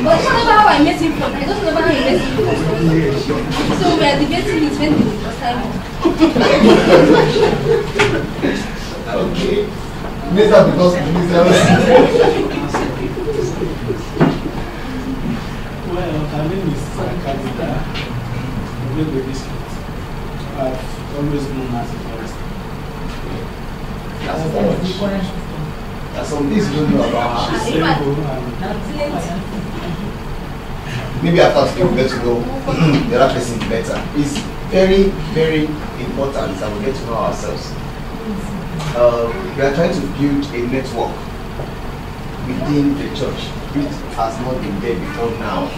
But it's never how I met him from. I don't remember how he met him from. So we are debating it when the first time. Okay. Later because well, my name is Kabita. I've always known as a forest. that's much. There's some things you don't know about her. Maybe after today we'll get to know the other person better. It's very, very important that we get to know ourselves. We are trying to build a network within the church which has not been there before now.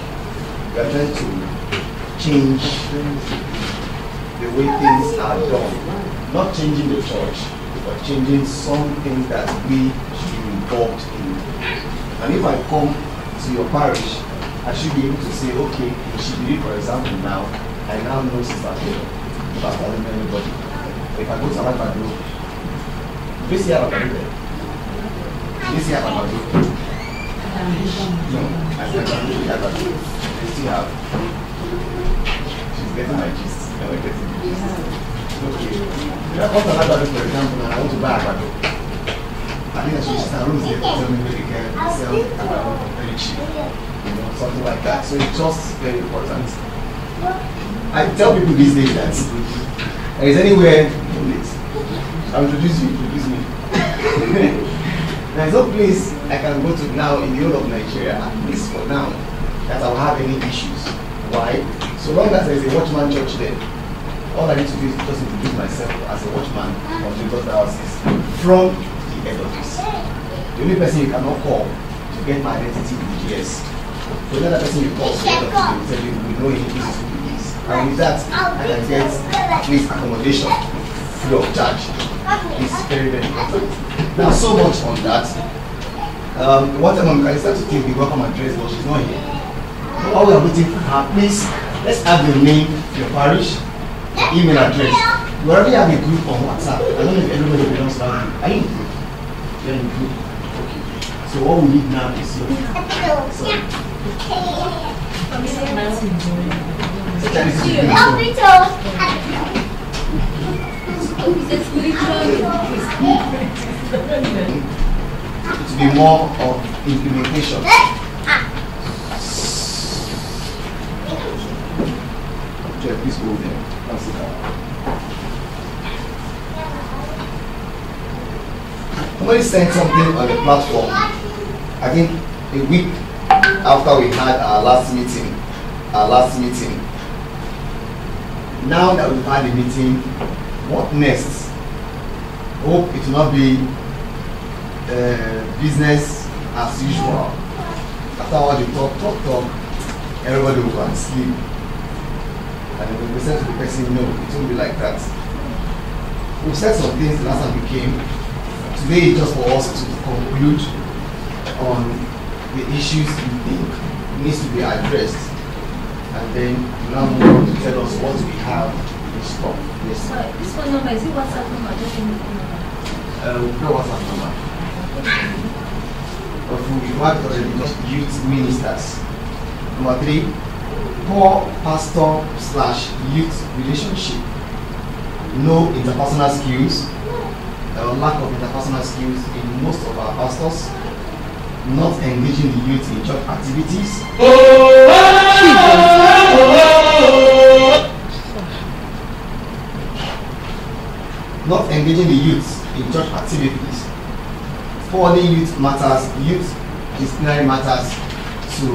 We are trying to change the way things are done. Not changing the church, but changing some things that we should be involved in. And if I come to your parish, I should be able to say, okay, in Shibiri, for example, now, I now know Sister Taylor, if I don't know anybody. If I go to Alabado, this year I'm going to this year I'm going to no, I can't do Alabado. They still have. She's getting my gist. Never getting the gist. Okay. If I come to Alabado, for example, and I want to buy Alabado, I think I should start rooms there to tell me where they can sell Alabado very cheap. You know, something like that. So it's just very important. I tell people these days that there is anywhere I'll introduce you, introduce me. There is no place I can go to now in the whole of Nigeria, at least for now, that I'll have any issues. Why? So long as there is a Watchman church there, all I need to do is just introduce myself as a Watchman of the God's diocese from the head office. The only person you cannot call to get my identity is GS. So another person you call, so will tell you, we know this is who it is. And with that, I can get at least accommodation free of charge. It's very, very important. Now, so much on that. One time I started to take the welcome address, but she's not here. So while we are waiting for her, please, let's have your name, your parish, email address. We already have a group on WhatsApp. I don't know if everybody belongs to that group. Are you in the group? You're in the group. Okay. So what we need now is your to be more of implementation. Okay, please go there. Somebody sent something on the platform. I think a week after we had our last meeting. Now that we've had a meeting, what next? Hope it will not be business as usual. After all the talk, everybody will go and sleep. And when we said to the person, no, it won't be like that. We said some things the last time we came. Today is just for us to conclude on the issues we think needs to be addressed. And then now move on to tell us what we have in stock. Yes. Sorry, this phone number, is it WhatsApp number? Just in the phone number. No WhatsApp number. But we worked already just youth ministers. Number 3, poor pastor/youth relationship. No interpersonal skills. Lack of interpersonal skills in most of our pastors. Not engaging the youth in church activities. Not engaging the youth in church activities. Forwarding youth disciplinary matters to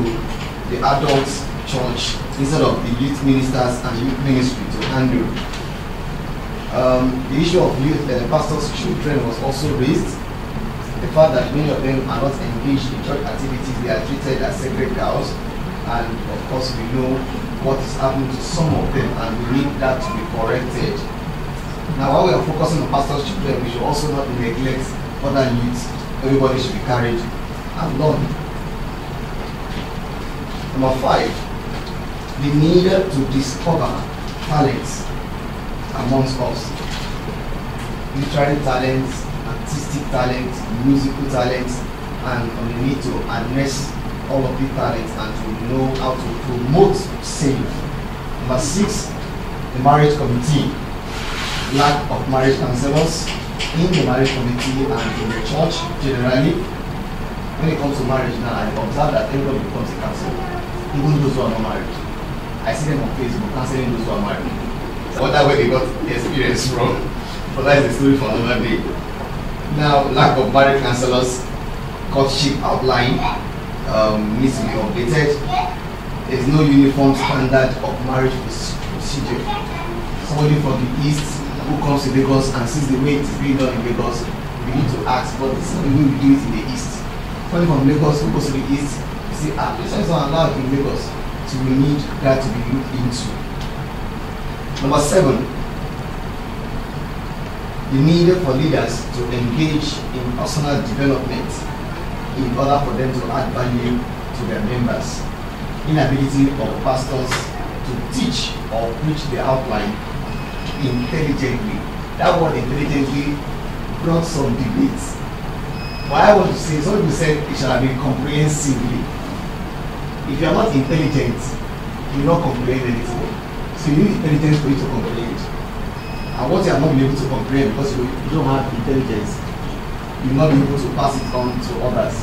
the adult church instead of the youth ministers and the youth ministry to handle. The issue of youth and pastors' children was also raised. The fact that many of them are not engaged in church activities, they are treated as sacred cows, and of course we know what is happening to some of them, and we need that to be corrected. Now, while we are focusing on pastors' children, we should also not neglect other youths. Everybody should be carried along. Number 5, the need to discover talents amongst us. Literary talents, artistic talents, musical talents, and on the need to harness all of the talents and to know how to promote same. Number 6, the marriage committee. Lack of marriage counselors in the marriage committee and in the church generally. When it comes to marriage now, I observe that everybody becomes a counselor, even those who are not married. I see them on Facebook counseling those who are married. I wonder where they got the experience from, but that's a story for another day. Now, lack of marriage counselors, courtship outline needs to be updated. There's no uniform standard of marriage procedure. Somebody from the east who comes to Lagos and sees the way it is being done in Lagos, we need to ask, but this is the way we do it in the east. Somebody from Lagos who goes to the east, you see, this is not allowed in Lagos, so we need that to be looked into. Number 7, the need for leaders to engage in personal development in order for them to add value to their members. Inability of pastors to teach or preach the outline intelligently. That word intelligently brought some debates. But I want to say, some people said it shall be comprehensively. If you are not intelligent, you will not comprehend anything. So you need intelligence for you to comprehend. And what you are not able to comprehend because you don't have intelligence, you will not be able to pass it on to others.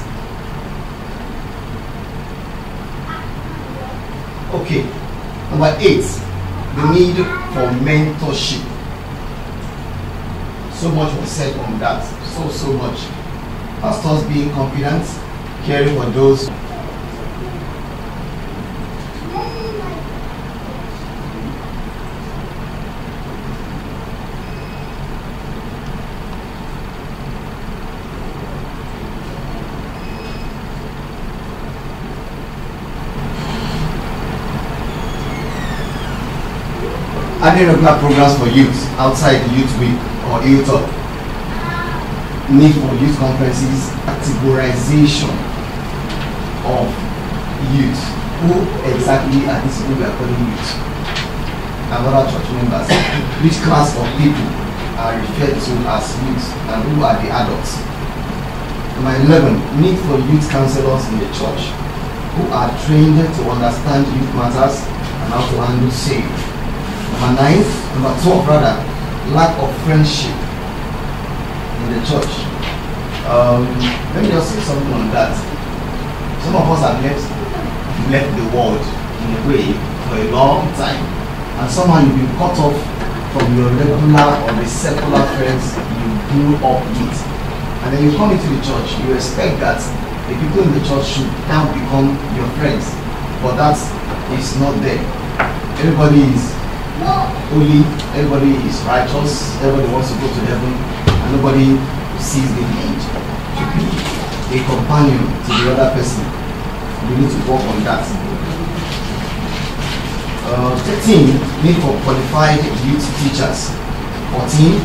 Okay, number 8, the need for mentorship. So much was said on that, so much. Pastors being confident, caring for those. Adding regular programs for youth outside the youth week or youth talk. Need for youth conferences, categorization of youth. Who exactly are these people we are calling youth? And other church members. Which class of people are referred to as youth and who are the adults? Number 11, need for youth counselors in the church who are trained to understand youth matters and how to handle same. Number 12 rather, lack of friendship in the church. Let me just say something on that. Some of us have left the world in a way for a long time, and somehow you've been cut off from your regular or the secular friends you grew up with. And then you come into the church, you expect that the people in the church should now become your friends, but that is not there. Everybody is holy, everybody is righteous, everybody wants to go to heaven, and nobody sees the need to be a companion to the other person. We need to work on that. 13, need for qualified youth teachers. 14,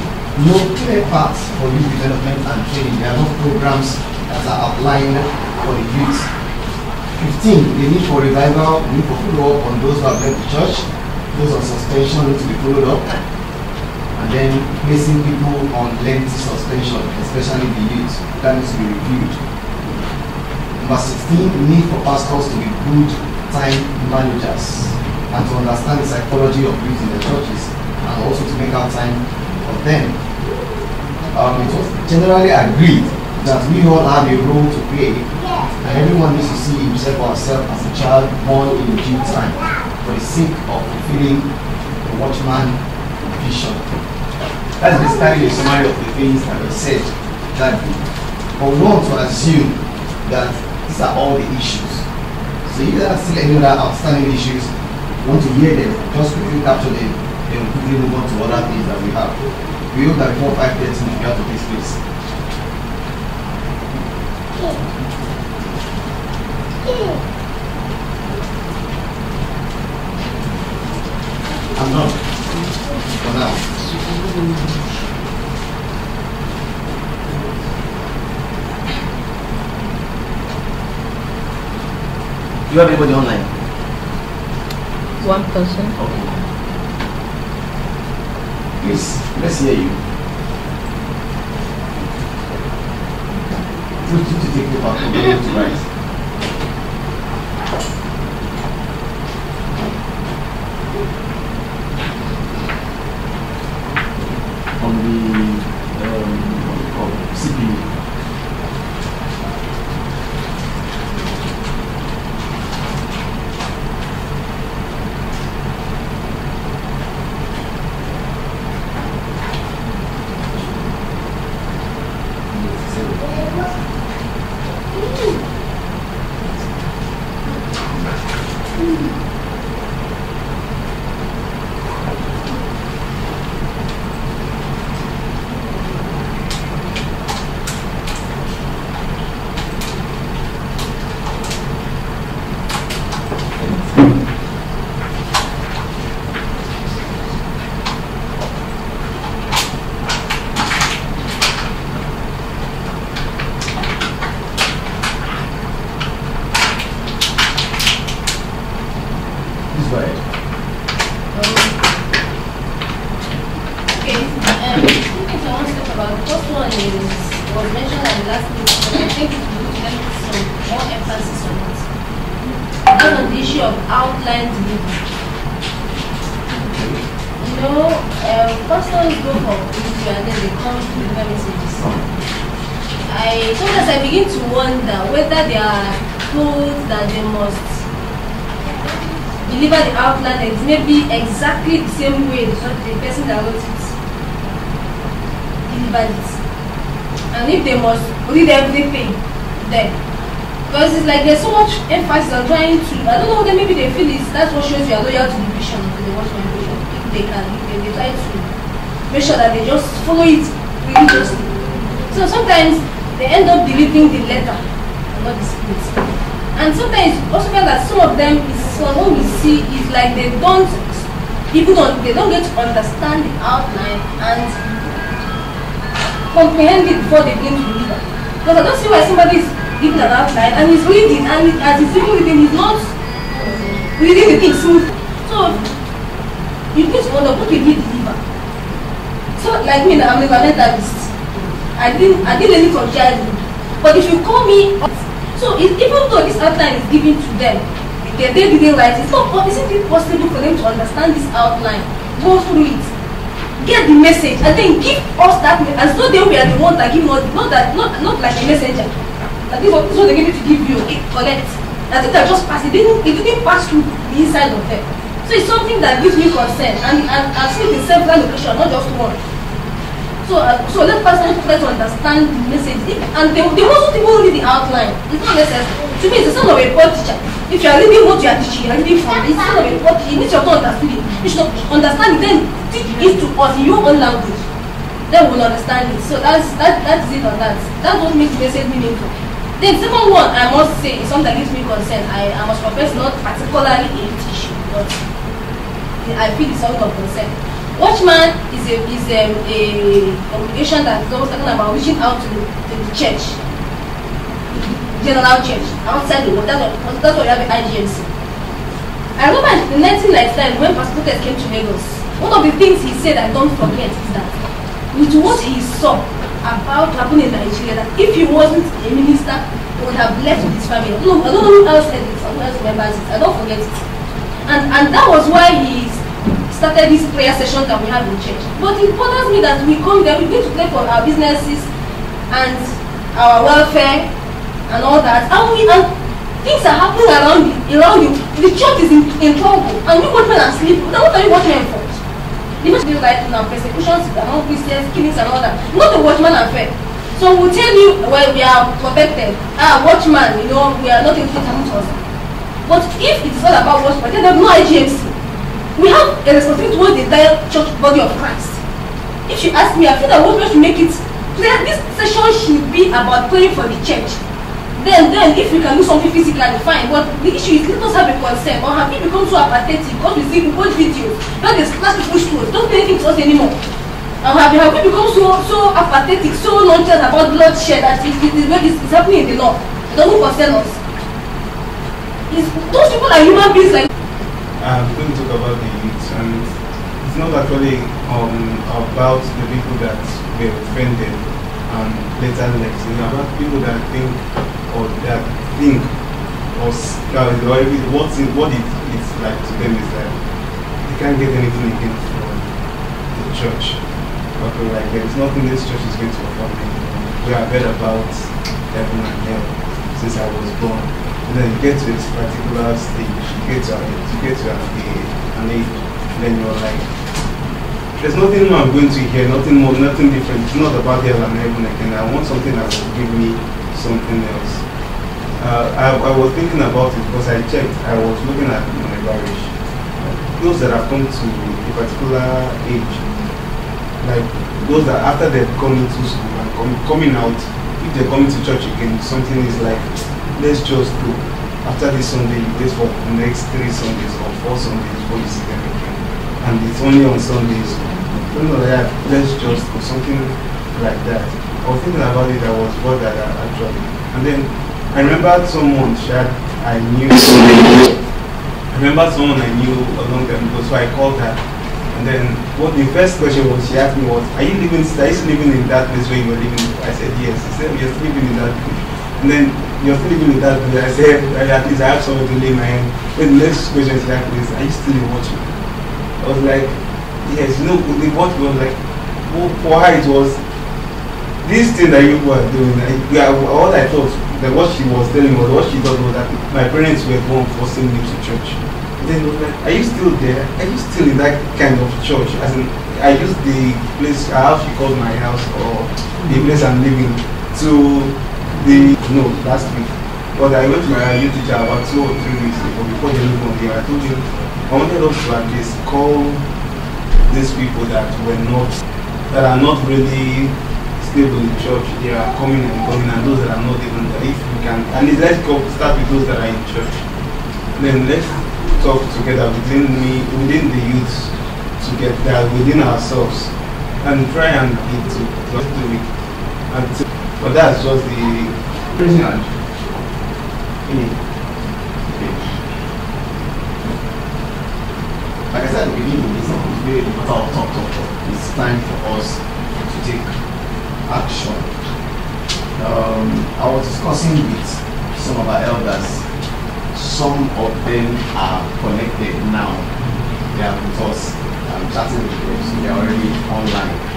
no clear paths for youth development and training. There are no programs that are outlined for the youth. 15, the need for revival, the need for follow-up on those who have left the church. Those on suspension need to be followed up, and then placing people on lengthy suspension, especially the youth, that needs to be reviewed. Number 16, the need for pastors to be good time managers and to understand the psychology of youth in the churches and also to make out time for them. It was generally agreed that we all have a role to play, and everyone needs to see himself or herself as a child born in due time, for the sake of fulfilling the Watchman vision. That's basically a summary of the things that we said that but we want to assume that these are all the issues. So if there are still any other outstanding issues, you want to hear them, just quickly capture them, then we'll quickly move on to other things that we have. We hope that before 5:30 we have to this place. I'm not. For now. Do you have anybody online? One person. Okay. Please, let's hear you. Put to take the back to write. Deliver the outline that is maybe exactly the same way the person that wrote it delivered it. And if they must read everything, then because it's like there's so much emphasis on trying to, I don't know, then maybe they feel that's what shows you are loyal to the vision of the Watchman vision. If they can, if they try to make sure that they just follow it religiously. So sometimes they end up deleting the letter and not the script. And sometimes also feel that some of them is what we see is like they don't get to understand the outline and comprehend it before they begin to deliver. Because I don't see why somebody is giving an outline and he's reading, and as he's even reading, he's not reading the thing smooth. So you need to wonder what will he deliver. So like me, I'm a environmentalist. I didn't any from childhood. But if you call me, so even though this outline is given to them, they didn't write it. Isn't it possible for them to understand this outline, go through it, get the message, and then give us that as though they were the ones that give us, not like a messenger. That this is what they give to give you, okay, collect. I think that just passed. It didn't pass through the inside of them. So it's something that gives me concern, and I've seen it in several locations, not just one. So let person try to understand the message, and they wasn't even read the outline. It's not necessary. To me, it's the son of a poor teacher. If you are reading what you are teaching, you are reading from it's son of a poor teacher. You need to understand it. You should understand it, then teach it to us in your own language. Then we will understand it. So that is it on that. That's what makes the message meaningful. Then second one, I must say, is something that gives me concern. I must confess, not particularly a issue, but I feel it's something of concern. Watchman is a congregation that is always talking about reaching out to the church, general church, outside the world. That's why we have an IGMC. I remember in 1999 when Pastor Tess came to Lagos, one of the things he said I don't forget is that with what he saw about happening in Nigeria, that if he wasn't a minister, he would have left with his family. I don't know who else said it, who else remembers it. I don't forget it. And that was why he started this prayer session that we have in church. But it bothers me that we come there, we need to pray for our businesses and our welfare and all that, and things are happening around you. The church is in trouble, and you watchmen are sleeping. Now what are you watching for? The must be right now, persecutions among Christians, killings and all that. Not the watchman affair. So we'll tell you, well, we are protected. Watchman, we are not able to come to us. But if it is all about watchman, then there's no IGMC. We have a responsibility towards the entire church body of Christ. If you ask me, I feel that watchmen should make it clear. This session should be about praying for the church. Then if we can do something physically, fine. But the issue is, let us have a concern. Or have we become so apathetic because we see people watch videos, not the class people to us, don't do anything to us anymore. And have we become so apathetic, so nonchalant about bloodshed that it's happening in the law? It doesn't concern us. Those people are human beings like. I'm going to talk about the youth, and it's not actually about the people that were offended and later left. It's about people that think or what it's like to them is that they can't get anything again from the church. Okay, like there is nothing this church is going to offer me. We have heard about heaven and hell since I was born. And then you get to this particular stage, you get to an age, and then you're like, there's nothing more I'm going to hear, nothing more, nothing different. It's not about hell and heaven again. I want something that will give me something else. I was thinking about it because I checked. I was looking at my parish. Those that have come to a particular age, like those that after they've gone into school and coming out, if they're coming to church again, something is like, let's just go. After this Sunday, you wait for the next 3 Sundays or 4 Sundays before you see them again. And it's only on Sundays. Let's just go, something like that. I was thinking about it, I was bothered actually. And then I remembered someone I knew a long time ago, so I called her. And then what the first question was, she asked me was, are you still living in that place where you were living? I said yes. She said, you're still living in that place. And then, you're still living in that place. I said, at least I have somewhere to lay my hand. Then the next question she asked me is, are you still in Watchman? I was like, yes. You know, the what was like, for her it was, this thing that you were doing, what I thought, that what she was telling me, what she thought was that my parents were born forcing me to church. Then it was like, are you still there? Are you still in that kind of church? As in, I used the place, how she called my house, or the place I'm living, to last week. But I went to my youth teacher about 2 or 3 weeks ago, before they looked on here. I told him, I wanted us to at least call these people that are not really stable in church. They are coming and going, and those that are not even there. If you can, and let's start with those that are in church. Then let's talk together within the youth, together within ourselves, and try and get to do it. But that's just the Raising hand. Like I said at the beginning, it's not very talk. It's time for us to take action. I was discussing with some of our elders. Some of them are connected now. They are with us. I'm chatting with them, so they are already online.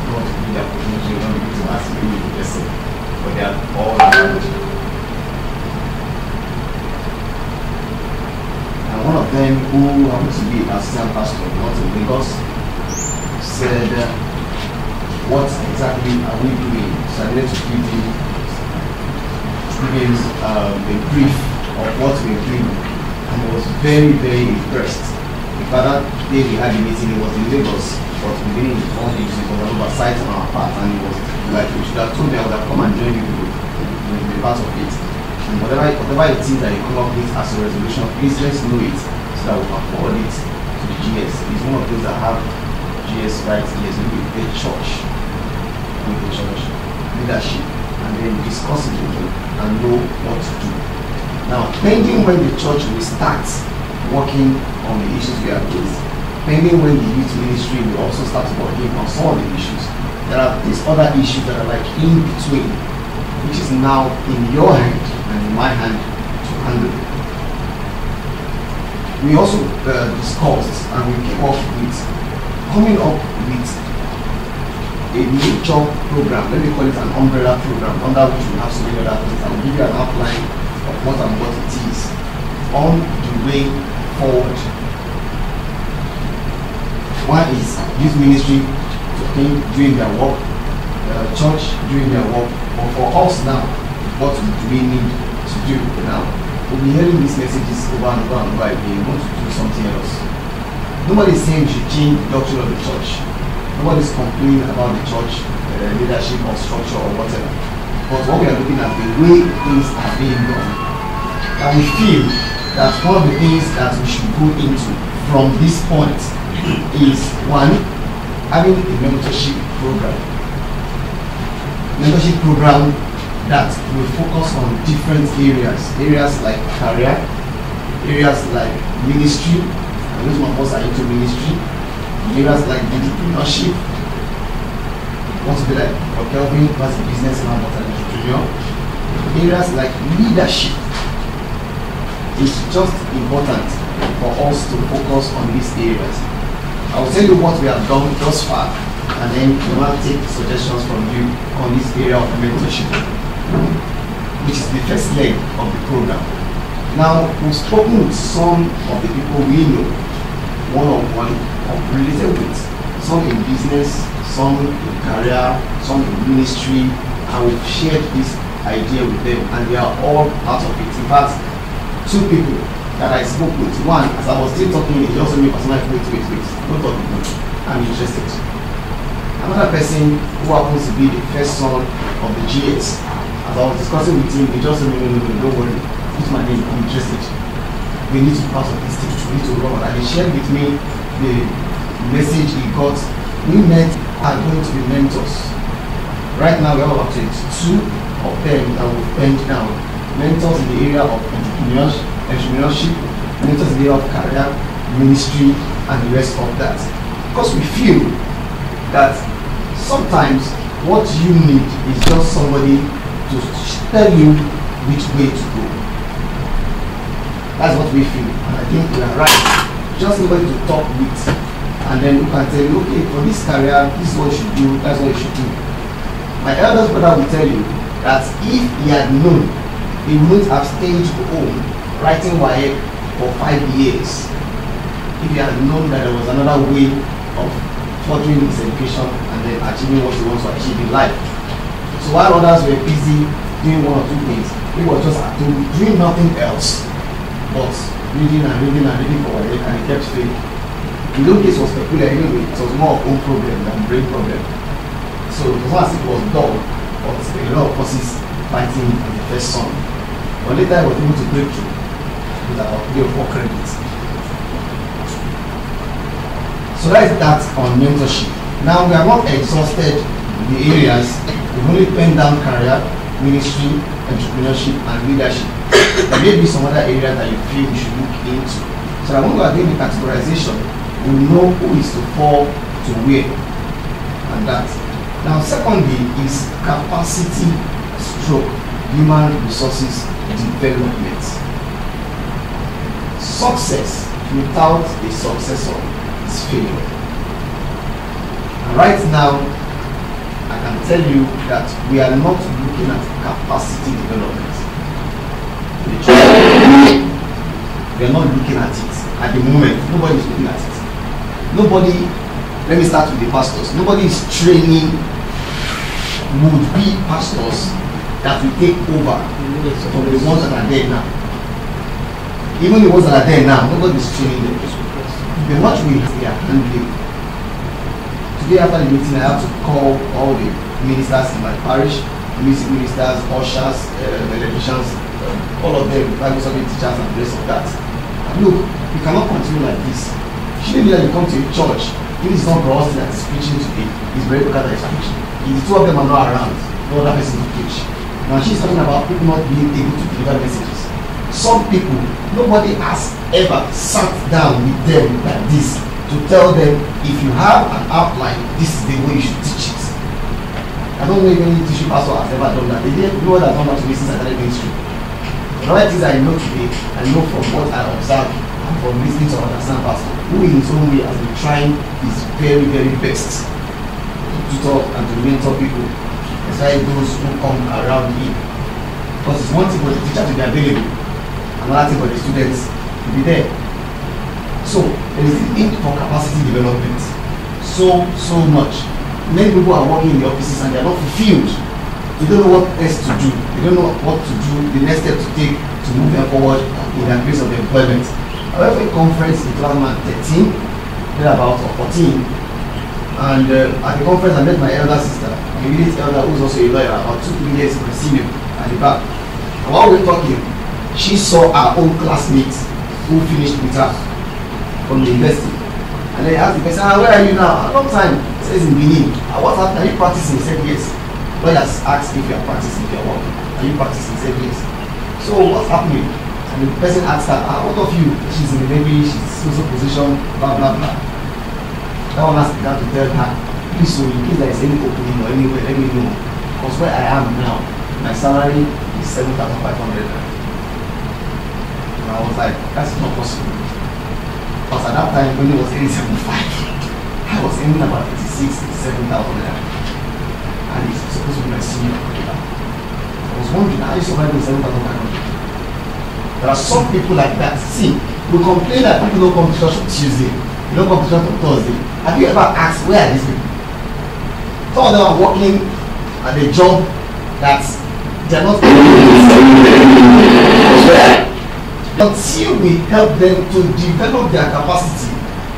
Not to be their position, not to ask me the person, but they are all around. And one of them, who happens to be assistant pastor, not in Lagos, said, what exactly are we doing? So I needed to give him a brief of what we're doing. And he was very, very impressed. In fact, that day we had a meeting, it was in Lagos, but we didn't inform him, so it was an oversight on our part, and he was like, we should have told me I would have come and joined you in the part of it. And whatever it is that you come up with as a resolution, please let's know it so that we can forward it to the GS. He's one of those that have GS right here, so with the church leadership, and then discuss it with them and know what to do. Now, pending when the church will start working on the issues we have faced, pending when the youth ministry will also start working on some of the issues, there are these other issues that are like in between, which is now in your hand and in my hand to handle. We also discussed and we came up with coming up with a major program, let me call it an umbrella program, under which we have so many other things. I will give you an outline of what and what it is on the way forward. One is youth ministry doing their work, church doing their work, but for us now, what do we need to do now? We'll be hearing these messages over and over and over again. We want to do something else. Nobody is saying we should change the doctrine of the church. Nobody is complaining about the church leadership or structure or whatever. But what we are looking at, the way things are being done. And we feel that one of the things that we should go into from this point is, one, having a mentorship program. Mentorship program that will focus on different areas like career, areas like ministry, and those of us are into ministry, areas like entrepreneurship, what to be like for Kelvin, what's a businessman, what's an entrepreneur, areas like leadership. It's just important for us to focus on these areas. I will tell you what we have done thus far, and then we will take suggestions from you on this area of mentorship, which is the first leg of the program. Now, we've spoken with some of the people we know, one-on-one, or related with, some in business, some in career, some in ministry, and we've shared this idea with them, and they are all part of it. In fact, two people that I spoke with, one, as I was still talking, he also made personal, wait, don't talk with me, I'm interested. Another person who happens to be the first son of the GS, as I was discussing with him, he just said, no, don't worry, put my name, I'm interested. We need to be part of this thing, we need to run. And he shared with me the message he got. We men are going to be mentors. Right now, we have about 22 of them that will bend down. Mentors in the area of entrepreneurship, mentors in the area of career, ministry, and the rest of that. Because we feel that sometimes what you need is just somebody to tell you which way to go. That's what we feel, and I think we are right. Just somebody to talk with, and then you can tell you, okay, for this career, this is what you should do, that's what you should do. My eldest brother will tell you that if he had known, he wouldn't have stayed home writing WAEC for 5 years. If he had known that there was another way of furthering his education and then achieving what he wants to achieve in life. So while others were busy doing one or two things, he was just at home doing nothing else but reading for WAEC, and he kept failing. In those case was peculiar anyway, it was more of own problem than brain problem. So it was not as if it was dull, but a lot of forces fighting in the first son. But later I was able to break through with about 3 or 4 credits. So that is that on mentorship. Now we are not exhausted in the areas. We've only penned down career, ministry, entrepreneurship, and leadership. There may be some other areas that you feel we should look into. So I want to do the categorization. We know who is to fall to where, and that. Now, secondly, is capacity stroke human resources development. Success without a successor is failure. And right now, I can tell you that we are not looking at capacity development. We are not looking at it at the moment. Nobody is looking at it. Nobody, let me start with the pastors. Nobody is training would-be pastors that will take over from the ones that are there now. Even the ones that are there now, nobody is training them. The much we are handling. Today after the meeting, I have to call all the ministers in my parish, music ministers, ushers, electricians, all of them, Bible study teachers, and the rest of that. Look, we cannot continue like this. Shouldn't be that you come to a church, if it's not Bros that is preaching today, it's very good that is preaching. If the two of them are not around, no other person to preach. Now she's talking about people not being able to deliver messages. Some people, nobody has ever sat down with them like this to tell them, if you have an outline, this is the way you should teach it. I don't know if any teaching pastor has ever done that. They didn't know that done that to me since I started ministry. The right things I know today, I know from what I observe and from listening to understand pastor, who in his own way has been trying his very, very best to tutor and to mentor people, especially those who come around him. Because it's one thing for the teacher to be available, another thing for the students to be there. So there is the need for capacity development. So much. Many people are working in the offices and they are not fulfilled. They don't know what else to do. They don't know what to do, the next step to take to move them forward in their place of employment. I went for a conference in 2013, then about 14. And at the conference I met my elder sister, my immediate elder who is also a lawyer, about 2-3 years my senior at the back. And while we were talking, she saw her own classmates who finished with her from the university. And then I asked the person, where are you now? A long time. He says in Benin. What happened? Are you practicing? He said yes. Lawyers asked if you are practicing, if you are working. Are you practicing? He said yes. So what's happening? And the person asked her, what of you? She's in the Navy, she's also position, blah blah blah. That one has begun to tell her, please, so in case there is any opening or anywhere, let me know. Because where I am now, my salary is 7,500. And I was like, that's not possible. Because at that time, when it was 875, I was aiming about 86, 87,000. And it's supposed to be my senior. I was wondering, how are you surviving 7,500? There are some people like that. See, we complain that people don't come to church on Tuesday, they don't come to church on Thursday. Have you ever asked, where are these people? Some of them are working at a job that They are not until we help them to develop their capacity,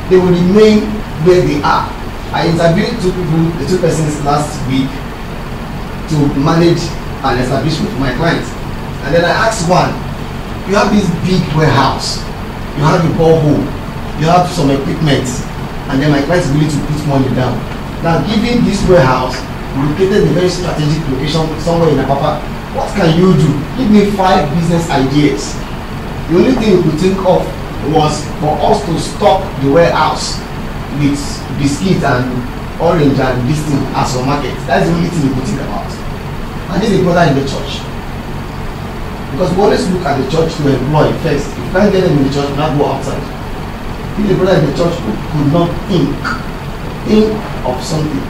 they will remain where they are. I interviewed two persons last week to manage an establishment for my clients, and then I asked one, you have this big warehouse, you have a borehole, you have some equipment, and then my client is willing to put money down. Now, given this warehouse located in a very strategic location somewhere in Apapa, what can you do? Give me 5 business ideas. The only thing we could think of was for us to stock the warehouse with biscuits and orange and this thing as a market. That's the only thing we could think about. And this is a brother in the church. Because we always look at the church to employ first. If you can't get them in the church, not go outside. If the brother in the church could not think of something.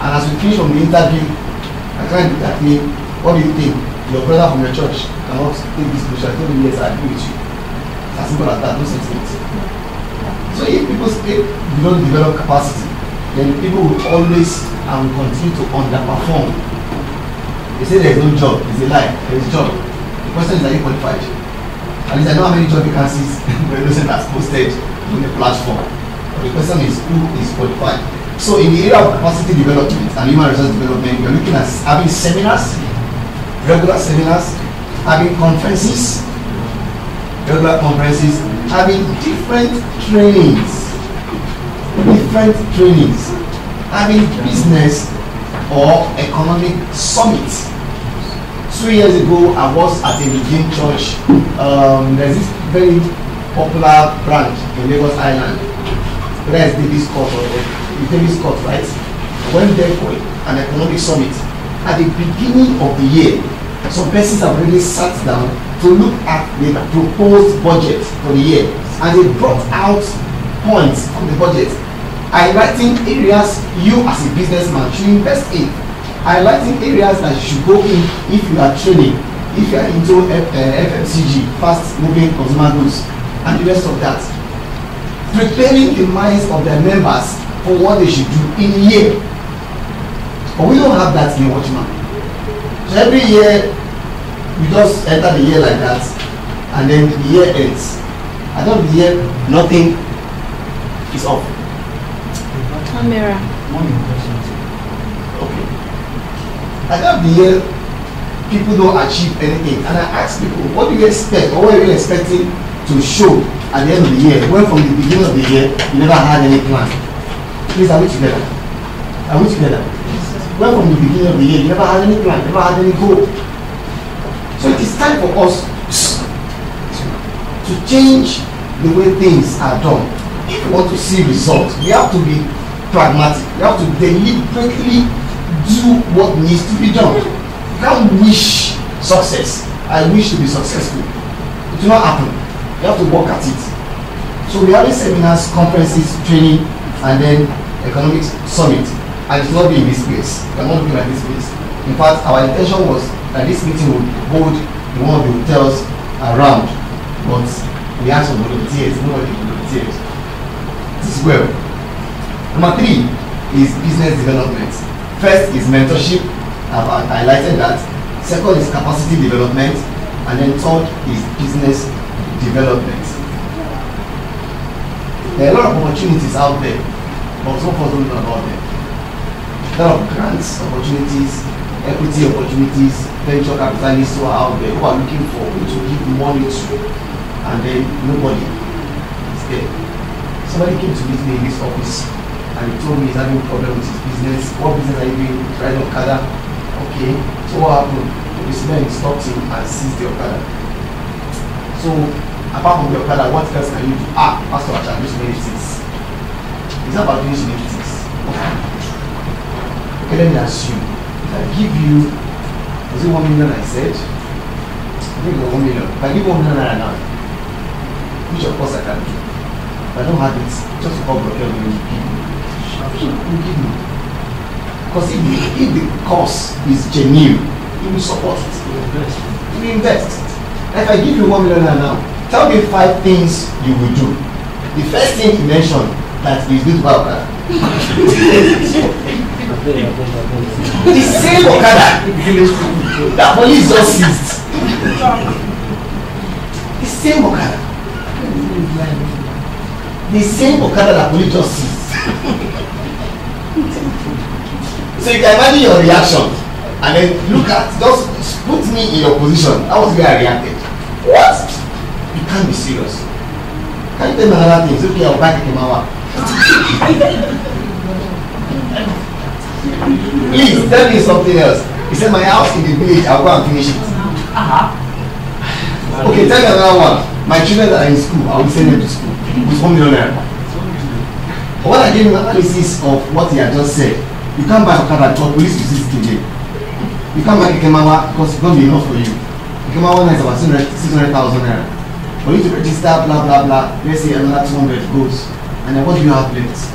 And as we finish from the interview, I can't look at me, what do you think? Your brother from your church cannot take this position. I told him, yes, I agree with you. As simple as that, no sentiment. So if people say we don't develop capacity, then people will always and will continue to underperform. They say there is no job. It's a lie. There is a job. The question is, are you qualified? At least I know how many job vacancies the person has posted on the platform. But the question is, who is qualified? So in the area of capacity development and human resource development, we are looking at having seminars, regular seminars, having conferences, having different trainings, having business or economic summits. 2 years ago, I was at a Redeem church. There's this very popular branch in Lagos Island. Where is Davis Court, right? I went there for an economic summit. At the beginning of the year, some persons have already sat down to look at the proposed budget for the year, and they brought out points from the budget, highlighting areas you as a businessman should invest in, highlighting areas that you should go in if you are training, if you are into FMCG, fast moving consumer goods, and the rest of that. Preparing the minds of their members for what they should do in a year. But we don't have that in Watchman. So every year, we just enter the year like that, and then the year ends. At the end of the year, nothing is off. Camera. Okay. At the end of the year, people don't achieve anything. And I ask people, what do you expect, or what are you expecting to show at the end of the year, when from the beginning of the year, you never had any plan? Please, are we together? Are we together? When from the beginning of the year, you never had any plan, never had any goal. So it is time for us to change the way things are done. If we want to see results, we have to be pragmatic. We have to deliberately do what needs to be done. You can't wish success. I wish to be successful. It will not happen. You have to work at it. So we have seminars, conferences, training, and then economic summit. And it's not be in this place. We are not looking at this place. In fact, our intention was that this meeting would hold in one of the hotels around, but we have some volunteers. Nobody volunteers. This is well. Number 3 is business development. First is mentorship. I've highlighted that. Second is capacity development, and then third is business development. There are a lot of opportunities out there, but some of us don't know about them. A lot of grants opportunities, equity opportunities, venture capitalists who are out there who are looking for who to give money to, and then nobody is there. Somebody came to meet me in this office and he told me he's having a problem with his business. What business are you doing? Riding Okada. Okay, so what happened? The businessman stopped him and seized the Okada. So apart from the Okada, what else can you do? Pastor, I shall do so many things. It's not about doing so many things. Okay, let me ask you. If I give you, was it 1 million I said? I think it was 1 million. If I give 1 million right now, which of course I can do. If I don't have it, just to call Broker will give me. Will give me. Because if the cost is genuine, he will support it. He will invest. If I give you 1 million now, tell me 5 things you will do. The first thing you mentioned that is good about that. The same Okada. That police just seized. The same Okada. The same Okada that police just seized. So you can imagine your reaction. And then look at, just put me in your position. That was where I reacted. What? You can't be serious. Can you tell me another thing? It's okay, I'll buy Kekemawa. Please, tell me something else. He said, my house in the village, I'll go and finish it. Okay, tell me another one. My children that are in school, I will send them to school with 1 million naira. But when I gave him an analysis of what he had just said, you can't buy Okada because police will see it again. You can't buy Kekemawa because it's going to be enough for you. Kekemawa is about 600,000 naira. For you to register, blah, blah, blah, let's say another 200 goes. And then what do you have left?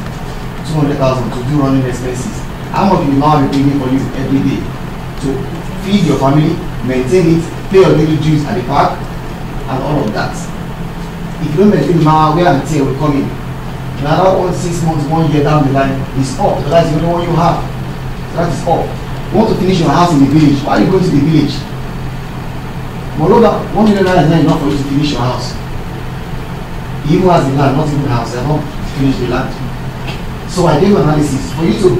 200,000 to do running expenses. How much will the man be paying for you every day? To feed your family, maintain it, pay your daily dues at the park, and all of that. If you don't maintain the man, wear and tear will come in. Another 6 months, 1 year down the line, it's up. So that's the only one you have. So that is up. You want to finish your house in the village. Why are you going to the village? Moreover, 1 million naira is not enough for you to finish your house. He even has the land, not even the house. They have not finished the land. So I gave analysis. For you to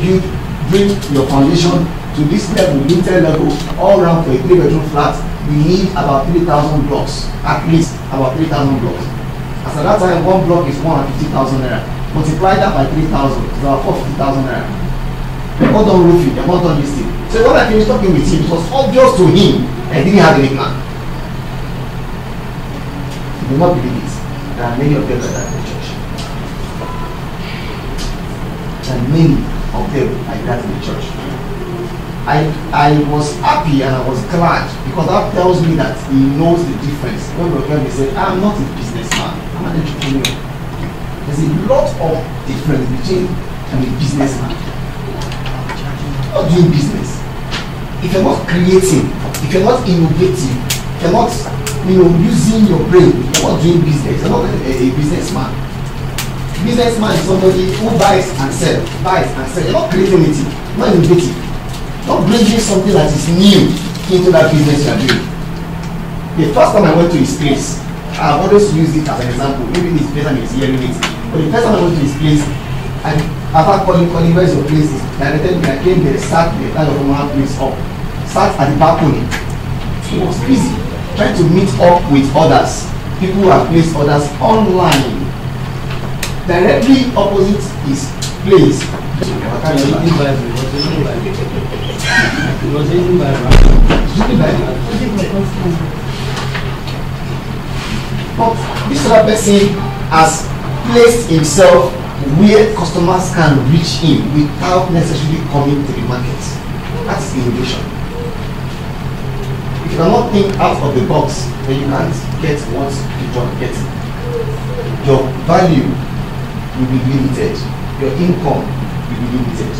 bring your foundation to this level, limited level, all around for a 3-bedroom flat, we need about 3,000 blocks. At least about 3,000 blocks. As at that time, one block is 150,000 naira. Multiply that by 3,000, it's about 450,000 naira. They're not done roofing, they're not done this thing. So when I finished talking with him, it was obvious to him I didn't have any plan. You do not believe it. There are many of them like that in the church. There are many of them like that in the church. I was happy and I was glad because that tells me that he knows the difference. When he said, I'm not a businessman, I'm an entrepreneur. There's a lot of difference between a businessman. Not doing business. If you're not creating, if you're not innovative, if you're not using your brain, you're not doing business. You're not a businessman. Businessman is somebody who buys and sells. You're not creating anything, not innovative. Not bringing something that is new into that business you are doing. The first time I went to his place, I've always used it as an example. Maybe this person is hearing it. But the first time I went to his place, and after calling, where's your place? Directed me, I came there, sat there, that was my place up. Sat at the balcony. He was busy trying to meet up with others. People who have placed orders online. Directly opposite his place. But this other person has placed himself where customers can reach him without necessarily coming to the market. That is innovation. If you cannot think out of the box, then you can't get what you want to get. Your value will be limited. Your income will be limited.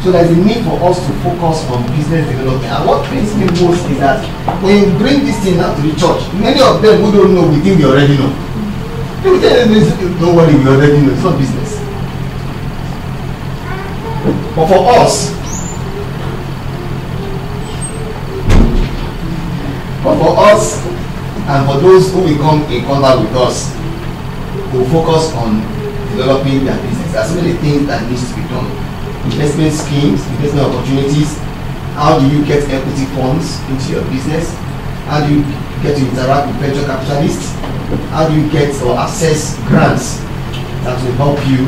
So there's a need for us to focus on business development. And what pains me most is that when you bring this thing out to the church, many of them who don't know, we think they already know. They will tell them, don't worry, we already know. It's not business. But for us, and for those who will come in contact with us, who focus on developing their business, there are so many things that needs to be done. Investment schemes, investment opportunities. How do you get equity funds into your business? How do you get to interact with venture capitalists? How do you get or access grants that will help you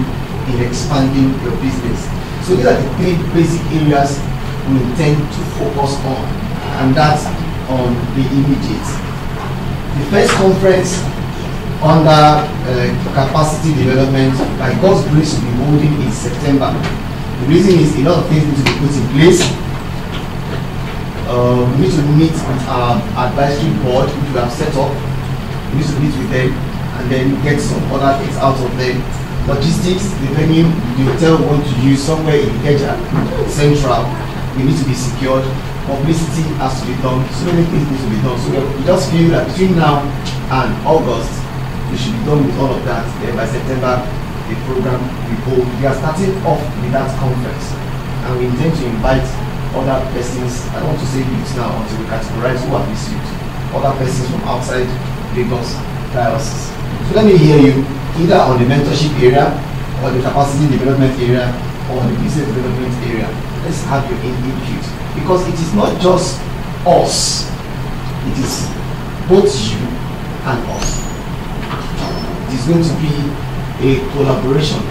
in expanding your business? So these are the 3 basic areas we intend to focus on, and that's on the immediate. The first conference under capacity development by God's grace will be holding in September. The reason is a lot of things need to be put in place. We need to meet with our advisory board, which we have set up. We need to meet with them and then get some other things out of them. Logistics, the venue, the hotel we want to use somewhere in Ikeja, Central, we need to be secured. Publicity has to be done. So many things need to be done. So we just feel that between now and August, we should be done with all of that. Then by September, the program we are starting off with that conference, and we intend to invite other persons, I don't want to say youths now until we categorize who are these youths, other persons from outside Lagos diocese. So let me hear you either on the mentorship area, or the capacity development area, or the business development area. Let's have your input, because it is not just us, it is both you and us. It is going to be a collaboration.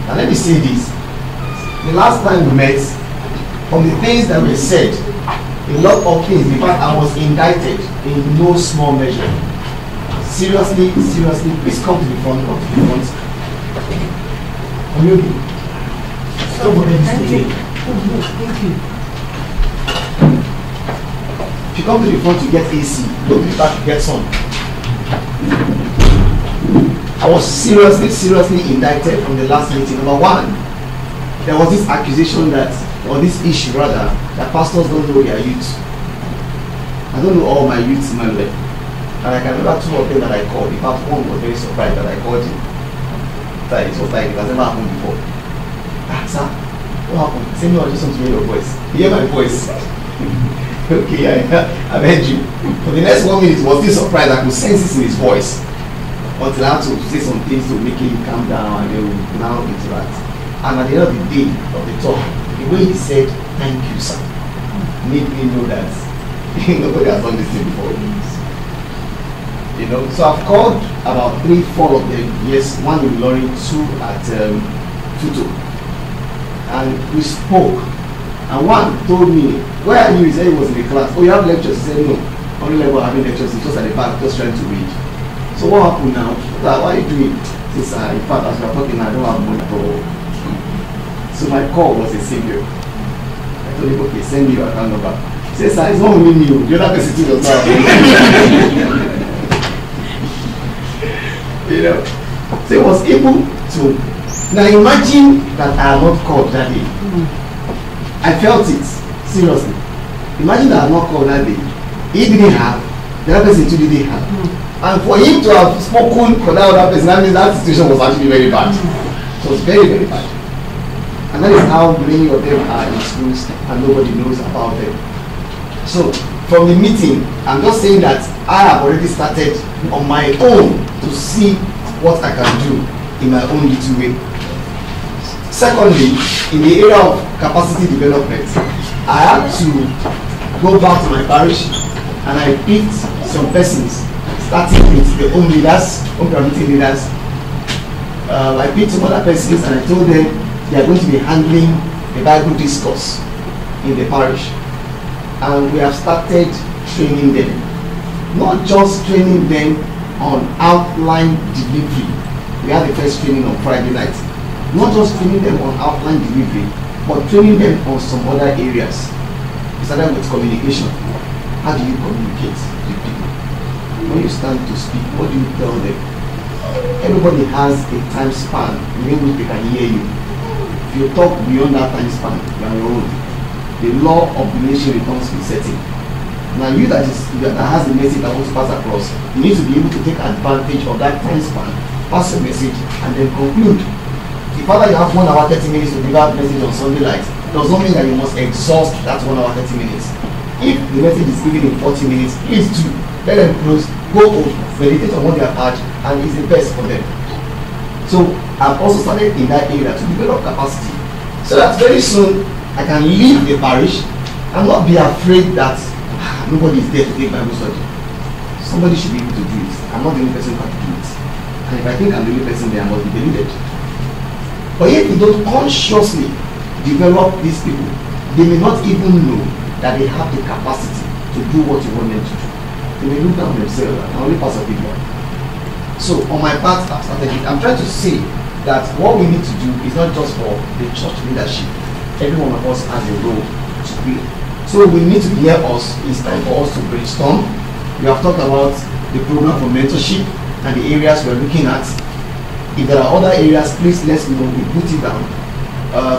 And let me say this, the last time we met, from the things that were said, a lot of things, in fact I was indicted in no small measure. Seriously, please come to the front, come to the front. Thank you. If you come to the front to get AC, go to the back to get some. I was seriously indicted from the last meeting. Number one, there was this accusation that, or this issue rather, that pastors don't know their youth. I don't know all my youths in my life. And I can remember two of them that I called. In fact, one was very surprised that I called him. That it was like it has never happened before. Ah, sir, what happened? Say no, I just want to hear your voice. You hear my voice? Okay, I've heard you. For the next 1 minute, he was still surprised. I could sense it in his voice. Until I had to say some things to make him calm down and then we now interact. And at the end of the day, of the talk, the way he said, "Thank you, sir," made me know that nobody has done this thing before. You know, so I've called about 3-4 of them. Yes, one in Lorry, 2 at Futo. And we spoke. And one told me, "Where are you?" He said he was in the class. "Oh, you have lectures?" He said, "No, only level having lectures. He's just at the back, just trying to read." So what happened now? What are you doing? He says, "In fact, as we are talking, I don't have money for all." So my call was a savior. I told him, "Okay, send me your account number." He says, "Sir, it's not only me. The other person too does not have money." You know, so he was able to. Now imagine that I am not called that day. I felt it seriously. Imagine that I am not called that day. He didn't have. The other person too didn't have. And for him to have spoken for that other person, that means that situation was actually very bad. It was very, very bad. And that is how many of them are in schools and nobody knows about them. So from the meeting, I'm just saying that I have already started on my own to see what I can do in my own little way. Secondly, in the area of capacity development, I had to go back to my parish and I picked some persons, starting with the home leaders, home community leaders. I picked some other persons and I told them they are going to be handling the Bible discourse in the parish. And we have started training them. Not just training them on outline delivery. We had the first training on Friday night. Not just training them on outline delivery, but training them on some other areas. We started with communication. How do you communicate with people? When you stand to speak, what do you tell them? Everybody has a time span within which they can hear you. If you talk beyond that time span, you are on your own. The law of diminishing returns will set in. Now you that has the message that wants to pass across, you need to be able to take advantage of that time span, pass the message, and then conclude. If either you have 1 hour 30 minutes to deliver a message on Sunday night, does not mean that you must exhaust that 1 hour 30 minutes. If the message is given in 40 minutes, please do. Let them close, go home, meditate on what they have had, and it's the best for them. So I've also started in that area to develop capacity, so that very soon I can leave the parish and not be afraid that nobody is there to take Bible study. Somebody should be able to do it. I'm not the only person who can do it. And if I think I'm the only person there, I must be deluded. But if you don't consciously develop these people, they may not even know that they have the capacity to do what you want them to do. They may look down themselves and only pass a video. So on my part, I've started it. I'm trying to say that what we need to do is not just for the church leadership. Every one of us has a role to play. So we need to hear us. It's time for us to brainstorm. We have talked about the program for mentorship and the areas we're looking at. If there are other areas, please let's know, we put it down.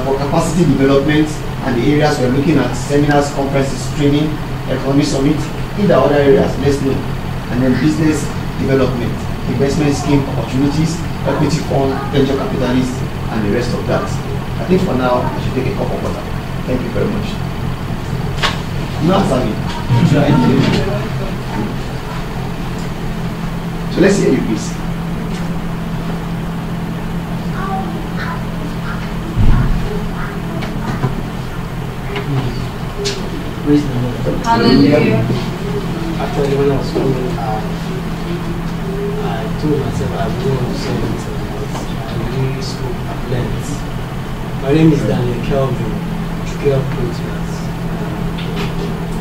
For capacity development and the areas we're looking at, seminars, conferences, training, economic summit. If there are other areas, let's know. And then business development, investment scheme opportunities, equity fund, venture capitalists, and the rest of that. I think for now, I should take a cup of water. Thank you very much. No, sorry. So let's hear you, please. Praise the Lord. Hallelujah. Actually, when I was coming, I told myself I don't want to say anything, but I really spoke at length. My name is Daniel Kelvin, Chukwuka Proteas.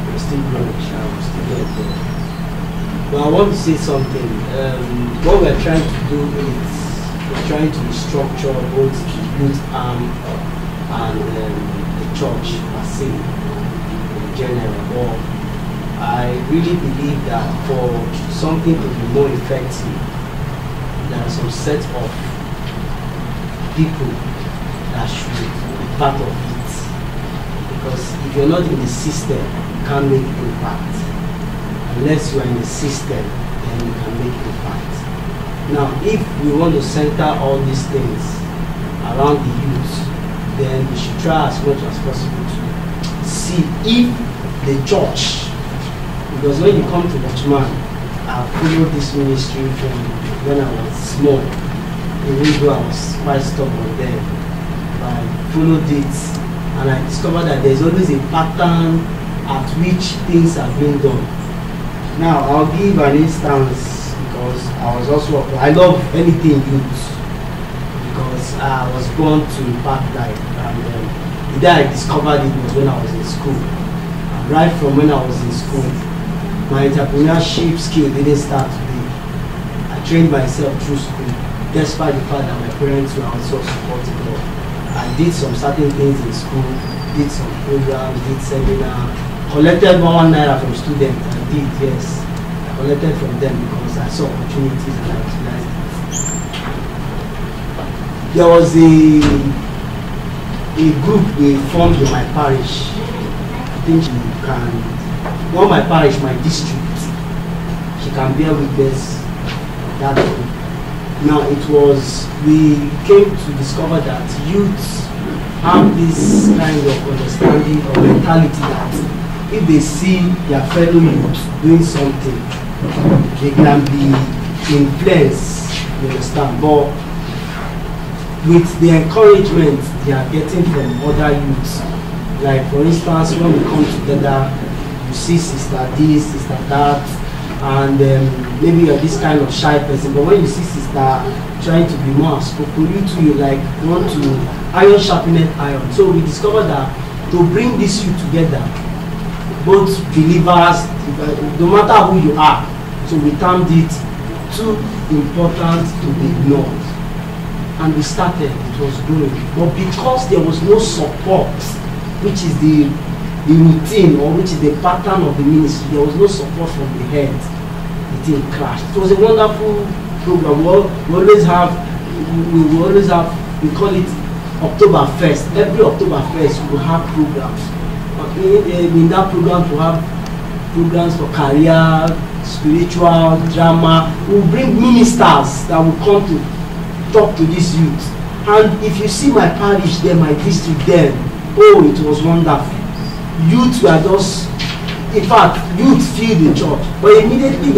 I'm still growing, I'm still there. But I want to say something. What we're trying to do is we're trying to restructure both the youth arm and the church per se in general. But I really believe that for something to be more effective, there are some set of people that should be part of it. Because if you're not in the system, you can't make impact. Unless you are in the system, then you can make impact. Now, if we want to center all these things around the youth, then we should try as much as possible to see if the church, because when you come to Watchman, I followed this ministry from when I was small, even though I was quite stubborn then. I followed it and I discovered that there's always a pattern at which things are being done. Now, I'll give an instance because I love anything youth because I was born to impact life, and the day I discovered it was when I was in school. And right from when I was in school, my entrepreneurship skill didn't start today. I trained myself through school, despite the fact that my parents were also supportive of. I did some certain things in school, did some programs, did seminar, collected ₦1 from students. I did, yes. I collected from them because I saw opportunities and I utilized it. There was a group we formed in my parish. I think you can, not my parish, my district. She can bear witness that group. Now we came to discover that youths have this kind of understanding or mentality that if they see their fellow youth doing something, they can be influenced, you understand. But with the encouragement they are getting from other youths, like for instance, when we come together, you see sister this, sister that, and maybe you're this kind of shy person, but when you see sister trying to be more outspoken, you too, you like want to iron sharpened iron. So we discovered that to bring this youth together, both believers, no matter who you are, so we termed it too important to be ignored. And we started, it was growing. But because there was no support, which is the routine or which is the pattern of the ministry, there was no support from the head, the thing crashed. It was a wonderful program. We call it October 1st. Every October 1st we will have programs. In that program we have programs for career, spiritual, drama. We will bring ministers that will come to talk to these youth. And if you see my parish there, my district there, oh, it was wonderful. Youth were just, in fact, youth feel the church, but immediately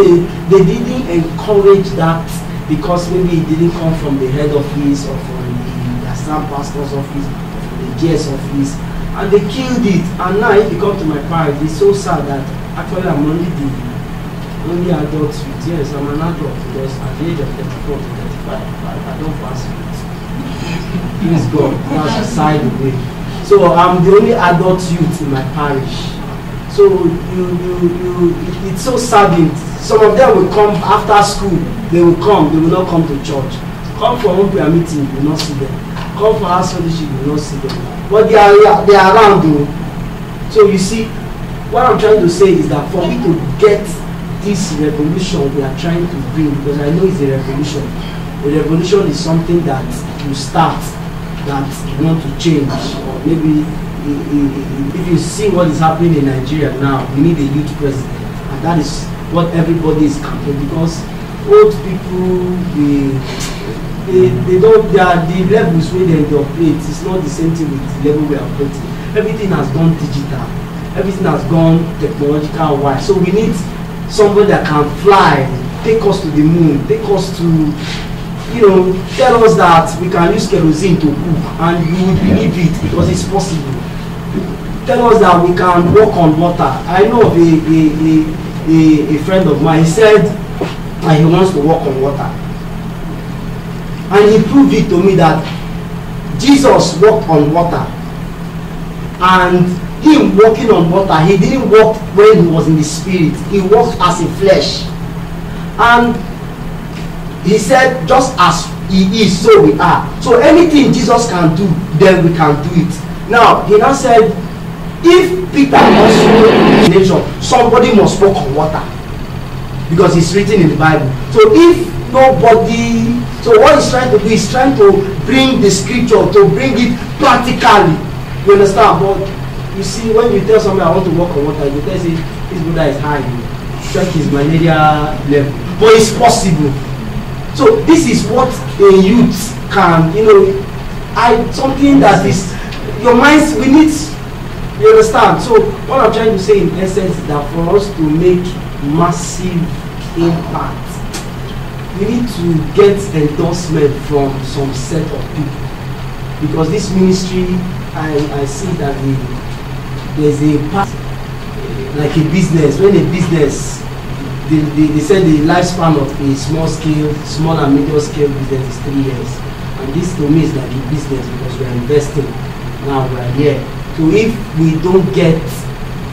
they didn't encourage that because maybe it didn't come from the head office or from the assistant pastor's office or from the GS office, and they killed it. And now if you come to my parish, it's so sad that actually I'm only adult youth. Yes, I'm an adult because at the age of 34 to 35, I don't pass it. Please God, that's a side away. So I'm the only adult youth in my parish. So it's so saddening. Some of them will come after school. They will not come to church. Come for home prayer meeting, you will not see them. Come for house fellowship, you will not see them. But they are around though. So you see, what I'm trying to say is that for me to get this revolution we are trying to bring, because I know it's a revolution. A revolution is something that you start, that you want to change. Or maybe if you see what is happening in Nigeria now, we need a youth president, and that is what everybody is campaigning, because old people, they don't, the levels where they operate, it's not the same thing with the level we are operating. Everything has gone digital. everything has gone technological wise. So we need somebody that can fly, take us to the moon, take us to, you know, tell us that we can use kerosene to cook, and you would believe it because it's possible. Tell us that we can walk on water. I know of a friend of mine. He said that he wants to walk on water, and he proved it to me that Jesus walked on water, and him walking on water, he didn't walk when he was in the spirit, he walked as a flesh. And he said, just as he is, so we are. So anything Jesus can do, then we can do it. Now he now said, if Peter wants to go to the nation, somebody must walk on water, because it's written in the Bible. So if nobody, so what he's trying to do is trying to bring the scripture, to bring it practically. You understand? But you see, when you tell somebody I want to walk on water, you tell say this Buddha is high, you check his malaria level, but it's possible. So this is what a youth can, you know, something that is your minds, we need, you understand? So what I'm trying to say in essence is that for us to make massive impact, we need to get endorsement from some set of people, because this ministry, I see that there's a part like a business. When a business, they said the lifespan of a small and medium scale business is 3 years, and this to me is like a business, because we're investing. Now we're here. So if we don't get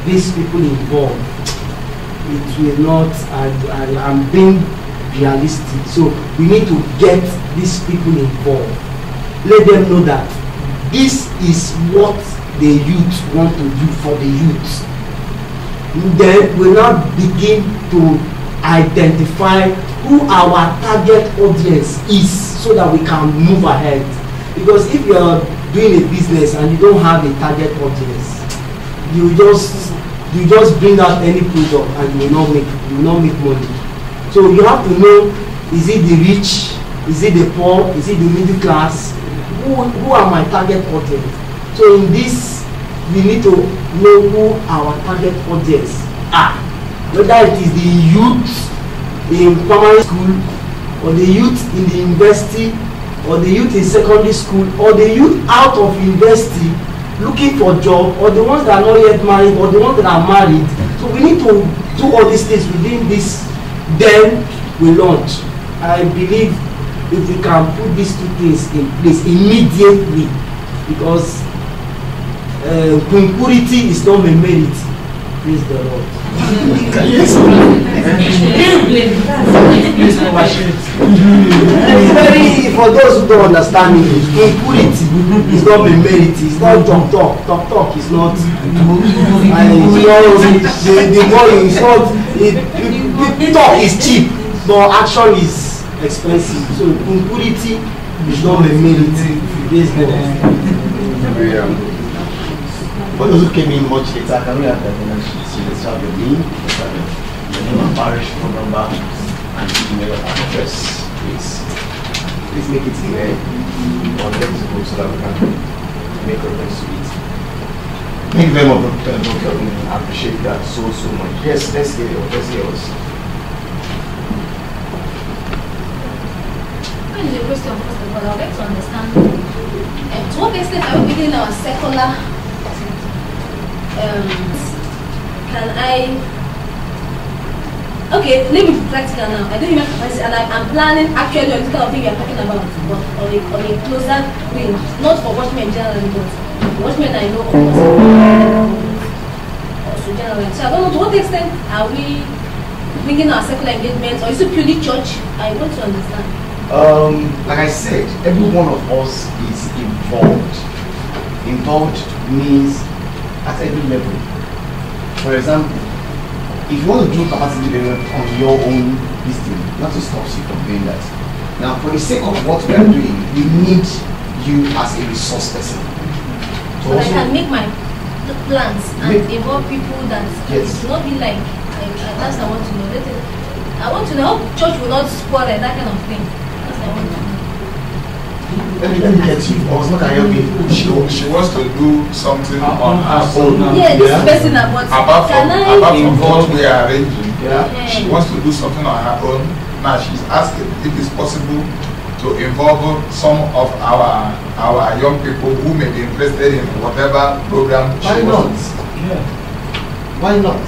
these people involved, it will not. I'm being realistic. So we need to get these people involved. Let them know that this is what the youth want to do for the youth. Then we now begin to identify who our target audience is, so that we can move ahead. Because if you are doing a business and you don't have a target audience, you just bring out any product and you will not make money. So you have to know, is it the rich, is it the poor, is it the middle class? Who are my target audience? So in this, we need to know who our target audience are. Whether it is the youth in primary school, or the youth in the university, or the youth in secondary school, or the youth out of university looking for job, or the ones that are not yet married, or the ones that are married. So we need to do all these things within this, then we launch. I believe if we can put these two things in place immediately, because impurity is not a merit. Praise the Lord. Yes. It's very, for those who don't understand English, impurity is not a merit. It's not talk. Talk is not. Talk is cheap, but action is expensive. So impurity is not a merit. Praise God. For those who came in much later, can we have the attendance sheet? Let's have your name and parish phone number, and email address, please. Please make it clear or get to go so that we can make reference to it. Thank you very much, Dr. I appreciate that so much. Yes, let's hear yours. When is the question, first of all, I would like to understand to what extent are we beginning our secular? Can I? Okay, let me be practical now. I don't even capacity, and I'm planning actually on this kind of thing we are talking about, but on a closer range, not for Watchmen generally, but Watchmen I know also generally. So I don't know to what extent are we bringing our secular engagements, or is it purely church? I want to understand. Like I said, every one of us is involved. Involved means at every level. For example, if you want to do capacity development on your own business, nothing stops you from doing that. Now, for the sake of what we are doing, we need you as a resource person. So I can make my plans and involve people that it will not be like, that's what I want to know. I want to know how church will not spoil that kind of thing. That's what I want to know. let me get you. Or someone can help me. She wants to do something on her own. Yeah, this person about Apart from what we are arranging, Yeah. she wants to do something on her own. Now she's asking if it's possible to involve some of our young people who may be interested in whatever program she Why not? wants. Yeah. Why not?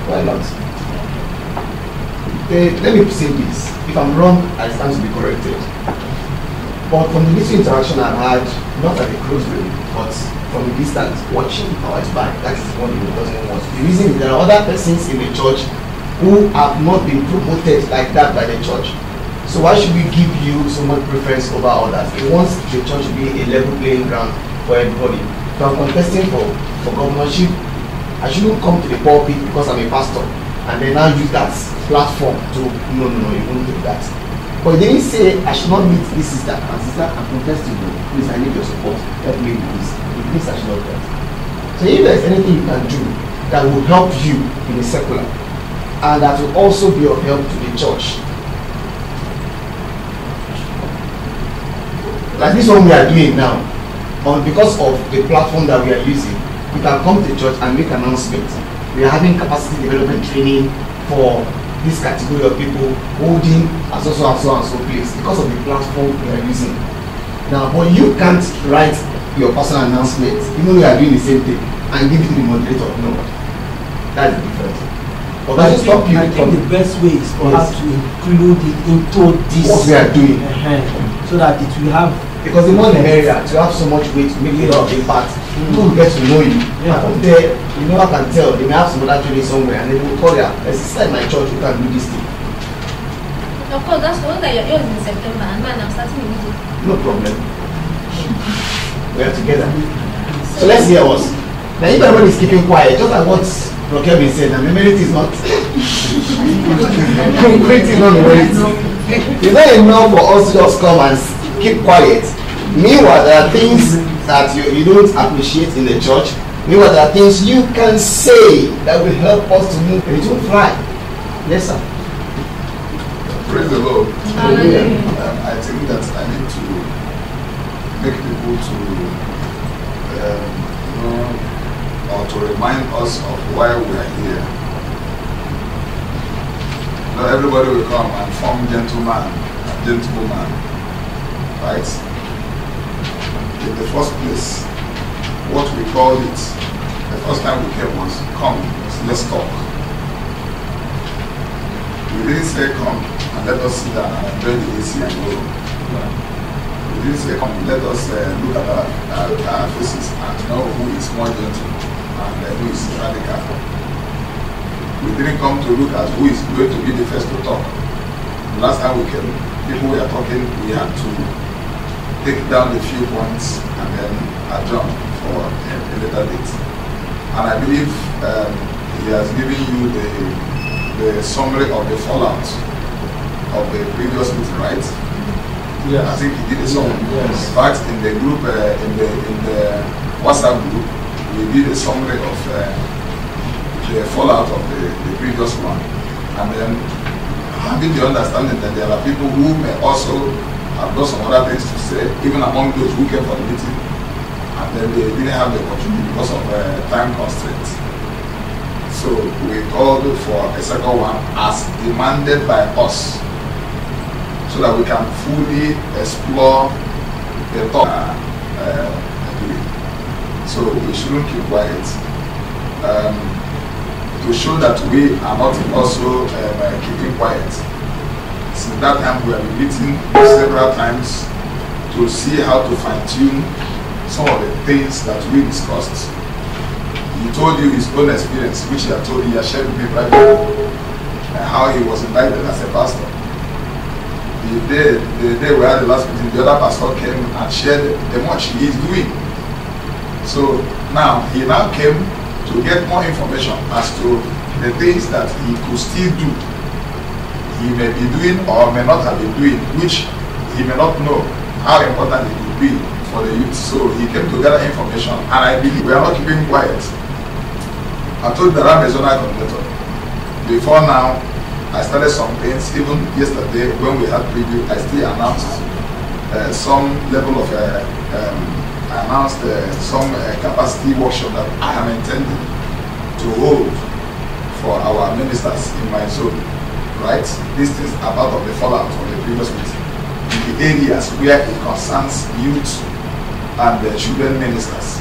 Why not? Let me say this. If I'm wrong, I stand to be corrected. But from the little interaction I've had, not at a close range, but from a distance, watching how it's back, that is what he doesn't want. The reason is there are other persons in the church who have not been promoted like that by the church. So why should we give you so much preference over others? He wants the church to be a level playing ground for everybody. If I'm contesting for governorship, I shouldn't come to the pulpit because I'm a pastor and then now use that platform to no, you won't do that. But they didn't say I should not meet this sister. And sister, I'm contesting you. Please, I need your support. Help me with this. It means I should not do that. So if there's anything you can do that will help you in the secular and that will also be of help to the church, like this one we are doing now, because of the platform that we are using, we can come to church and make announcements. We are having capacity development training for this category of people holding and so place because of the platform we are using. Now, but you can't write your personal announcement, even though you are doing the same thing, and give it to the moderator. No, that's the difference. But that stop you I think the best way is for us to include it into this what we are doing, so that it will have. because the more the merrier, to have so much weight to make it of impact. People will get to know you. Yeah. From there, you never can tell. They may have some other training somewhere, and they will call their sister in my church who can do this thing. Of course, that's the one that yours is in September, and mine I'm starting immediately. No problem. We are together. So let's hear us. Now, if everyone is keeping quiet, just like what Rokel been said, and memory is not. Memory is not memory. It's not enough for us to just come and keep quiet. Meanwhile, there are things that you don't appreciate in the church. Meanwhile, there are things you can say that will help us to move and it will fly. Yes, sir. Praise the Lord. Hallelujah. I think that I need to make people to know or to remind us of why we are here. Not everybody will come and form gentleman and gentlewoman, right? In the first place, what we called it, the first time we came was, come, let's talk. We didn't say come and let us sit down and enjoy the AC and go. We didn't say come, let us look at our faces and know who is more gentle and who is radical. We didn't come to look at who is going to be the first to talk. The last time we came, people were talking, we had to take down a few points and then adjourn for a later date. And I believe he has given you the summary of the fallout of the previous meeting, right? Yes. I think he did a summary. Yes. In fact, in the group, in the WhatsApp group, we did a summary of the fallout of the previous one. And then having the understanding that there are people who may also have got some other things to say, even among those who came for the meeting, and then they didn't have the opportunity because of time constraints. So we called for a second one as demanded by us, so that we can fully explore the thought. So we shouldn't keep quiet. To show that we are not also keeping quiet. Since that time we have been meeting several times to see how to fine-tune some of the things that we discussed. He told you his own experience, which he had told you, he had shared with me privately, and how he was invited as a pastor. The day we had the last meeting, the other pastor came and shared the much he is doing. So now he came to get more information as to the things that he could still do. He may be doing or may not have been doing, which he may not know how important it would be for the youth. So he came to gather information, and I believe we are not keeping quiet. I told the I'm a zonal coordinator. Before now, I started some things. Even yesterday when we had preview, I still announced some level of announced some capacity workshop that I am intending to hold for our ministers in my zone. Right? This is a part of the fallout from the previous meeting. In the areas where it concerns youth and the children ministers.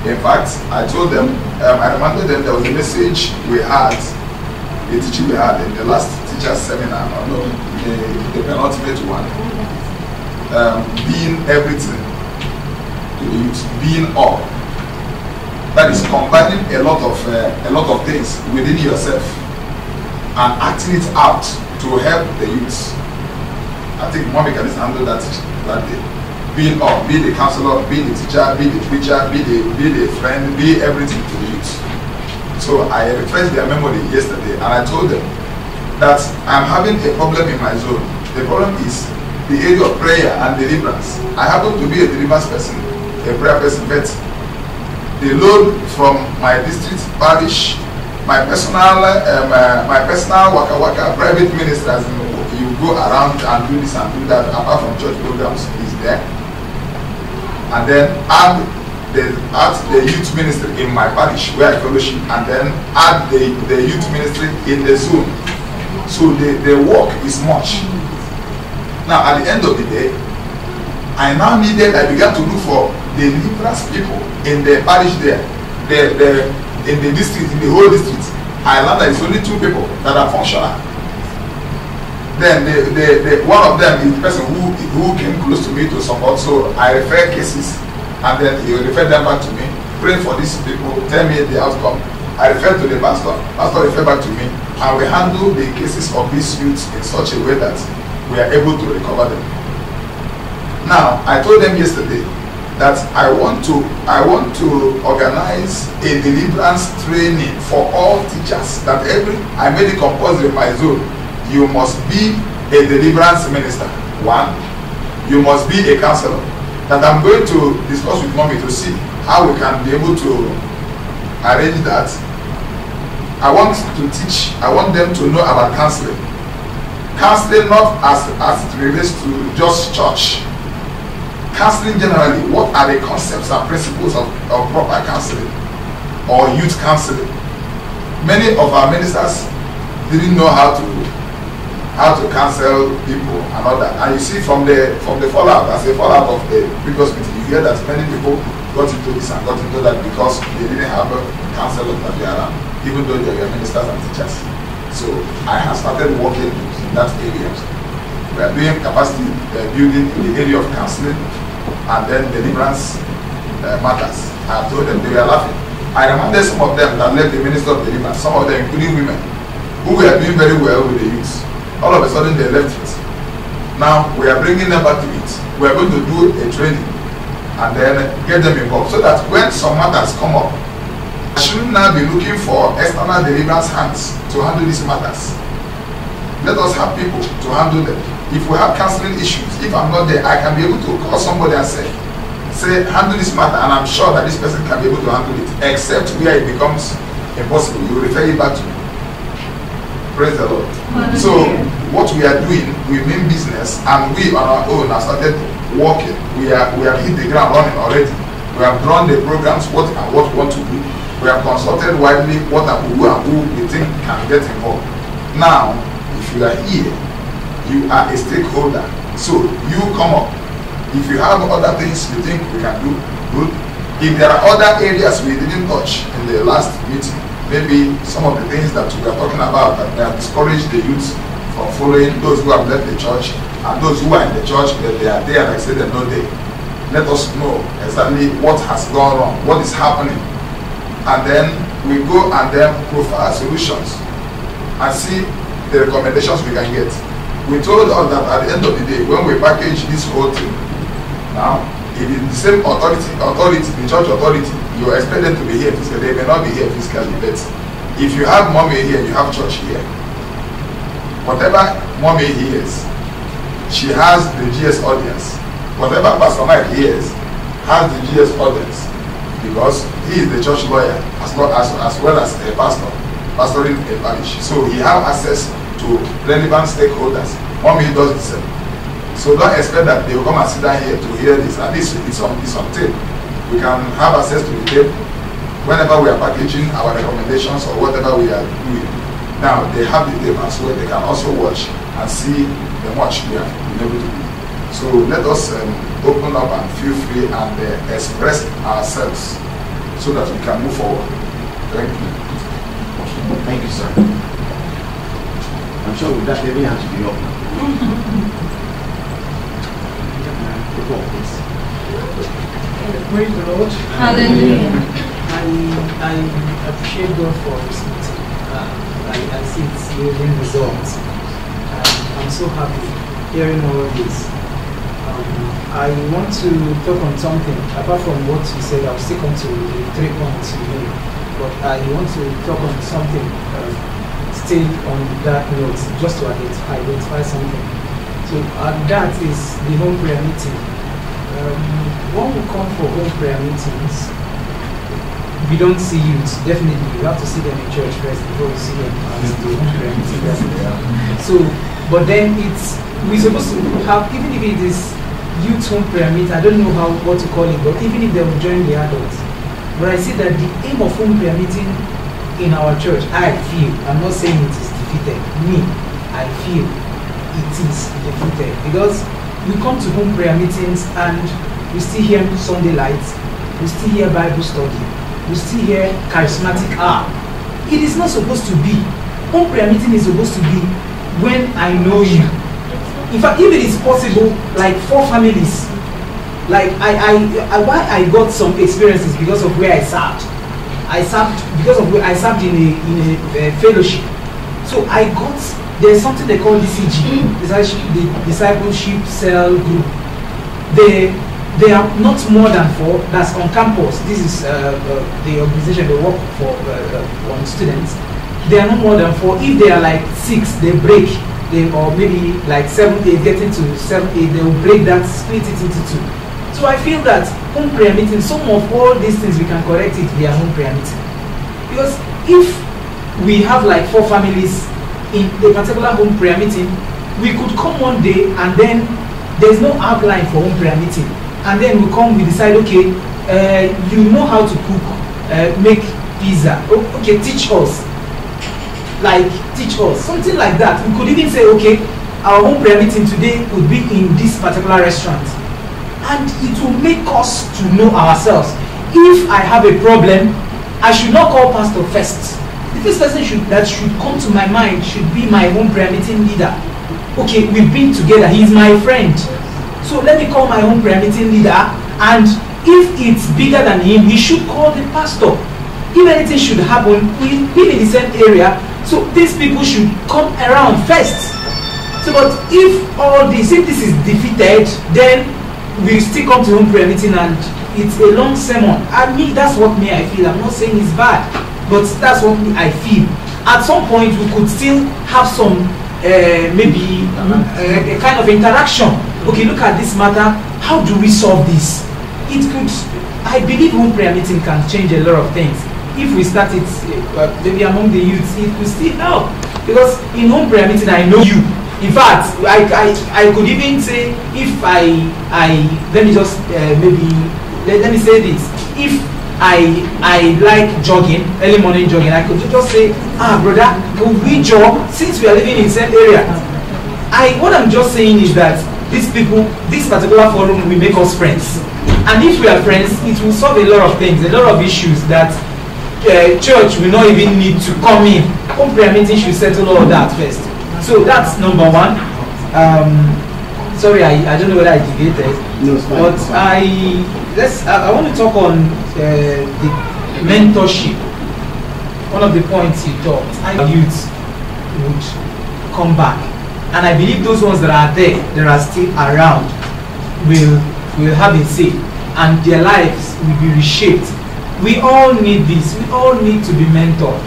In fact, I told them, I reminded them there was a message we had, a teaching we had in the last teacher's seminar, the penultimate one, being everything to the youth, being all. That is combining a lot of things within yourself and acting it out to help the youth. I think Mommy can handle that day. Being all, be the counselor, be the teacher, be the preacher, be the friend, be everything to the youth. So I refreshed their memory yesterday and I told them that I'm having a problem in my zone. The problem is the area of prayer and deliverance. I happen to be a deliverance person, a prayer person, but the load from my district parish, my personal waka private ministers, you go around and do this and do that apart from church programs is there. And then add the youth ministry in my parish where I fellowship, and then add the youth ministry in the zone. So the work is much. Now at the end of the day, I began to look for the deliverance people in the parish there, in the district, in the whole district. I learned that it's only 2 people that are functional. Then one of them is the person who came close to me to support. So I refer cases and then he will refer them back to me. Pray for these people, tell me the outcome. I refer to the pastor refer back to me, and we handle the cases of these youths in such a way that we are able to recover them. Now I told them yesterday that I want to organize a deliverance training for all teachers. That I made it compulsory in my zone. You must be a deliverance minister. 1, you must be a counselor. That I'm going to discuss with Mommy to see how we can be able to arrange that. I want to teach, I want them to know about counseling. Counseling not as it relates to just church. Counseling generally, what are the concepts and principles of proper counseling or youth counseling? Many of our ministers didn't know how to counsel people and all that. And you see from the fallout, as a fallout of the previous meeting, you hear that many people got into this and got into that because they didn't have a counselor that they are around, even though they were ministers and teachers. So I have started working in that area. We are doing capacity building in the area of counseling and then deliverance matters. I have told them, they were laughing. I reminded some of them that left the minister of deliverance, some of them including women, who were doing very well with the youth. All of a sudden they left it. Now we are bringing them back to it. We are going to do a training and then get them involved so that when some matters come up, I shouldn't now be looking for external deliverance hands to handle these matters. Let us have people to handle them. If we have counseling issues, if I'm not there, I can be able to call somebody and say handle this matter, and I'm sure that this person can be able to handle it, except where it becomes impossible. You refer it back to me. Praise the Lord. So what we are doing, we mean business, and we on our own have started working. We have hit the ground running already. We have drawn the programs, what we want to do. We have consulted widely who we think can get involved. Now, if you are here, you are a stakeholder. So you come up. If you have other things you think we can do, good. If there are other areas we didn't touch in the last meeting, maybe some of the things that we are talking about that may have discouraged the youth from following those who have left the church and those who are in the church, that they are there and I say they're not there. Let us know exactly what has gone wrong, what is happening. And then we go and then profile solutions and see the recommendations we can get. We told us that at the end of the day, when we package this whole thing, now, if it's the same authority, the church authority, you expect them to be here physically. They may not be here physically, but if you have Mommy here, you have church here. Whatever Mommy hears, she has the GS audience. Whatever Pastor Mike hears, has the GS audience, because he is the church lawyer as well as a pastor, pastoring a parish. So he has access to relevant stakeholders. Mommy does the same. So don't expect that they will come and sit down here to hear this. At least it's on tape. We can have access to the tape whenever we are packaging our recommendations or whatever we are doing. Now they have the tape as well. They can also watch and see the much we have been able to do. So let us open up and feel free and express ourselves so that we can move forward. Thank you. Thank you, sir. I'm sure with that every hand should be up now. Praise the Lord. Hallelujah. I appreciate God for this meeting. I see it's yielding results. I'm so happy hearing all this. I want to talk on something. Apart from what you said, I'll stick on to the 3 points you made. But I want to talk on something, still on that note, just to identify something. So that is the home prayer meeting. When we come for home prayer meetings, we don't see youth. Definitely, you have to see them in church first before you see them at the home prayer meeting. So, but then we're supposed to have, even if it is youth home prayer meeting, I don't know what to call it, but even if they will join the adults. But I see that the aim of home prayer meeting in our church, I feel, I'm not saying it is defeated. Me, I feel it is defeated because we come to home prayer meetings and we still hear Sunday lights, we still hear Bible study, we still hear charismatic hour. It is not supposed to be. Home prayer meeting is supposed to be when I know you. In fact, if it is possible, like 4 families, like why I got some experiences because of where I served. I served because of where I served in a fellowship. So there's something they call DCG, the discipleship cell group. They are not more than 4. That's on campus. This is the organization they work for on students. They are not more than 4. If they are like 6, they break. Or maybe like 7, 8, getting to 7, 8, they will break that, split it into 2. So I feel that home prayer meeting, some of all these things we can correct it via home prayer meeting. Because if we have like 4 families in a particular home prayer meeting, we could come one day and then there's no outline for home prayer meeting. And then we decide, okay, you know how to cook, make pizza. Okay, teach us. Teach us, something like that. We could even say, okay, our home prayer meeting today would be in this particular restaurant. And it will make us to know ourselves. If I have a problem, I should not call pastor first. The first person that should come to my mind should be my home prayer meeting leader. Okay, we've been together, he's my friend. So let me call my home prayer meeting leader, and if it's bigger than him, he should call the pastor. If anything should happen, we live in the same area, so these people should come around first. So, but if this is defeated, then we still come to home prayer meeting and it's a long sermon. And that's what I feel. I'm not saying it's bad, but that's what I feel. At some point, we could still have some, maybe a kind of interaction. Okay, look at this matter. How do we solve this? It could, I believe home prayer meeting can change a lot of things. If we start it maybe among the youths, it will still help. Because in home prayer meeting, I know you. In fact, I could even say, if let me just let me say this. If I like jogging, early morning jogging, I could just say, brother, could we jog since we are living in the same area? What I'm just saying is that these people, this particular forum will make us friends. And if we are friends, it will solve a lot of things, a lot of issues that church will not even need to come in. Home prayer meeting should settle all that first. So that's number 1. Sorry, I don't know whether I deviated, no, it's fine, but it's fine. I want to talk on the mentorship. One of the points you talked, youth would come back, and I believe those ones that are there, that are still around, will have a say, and their lives will be reshaped. We all need this. We all need to be mentored.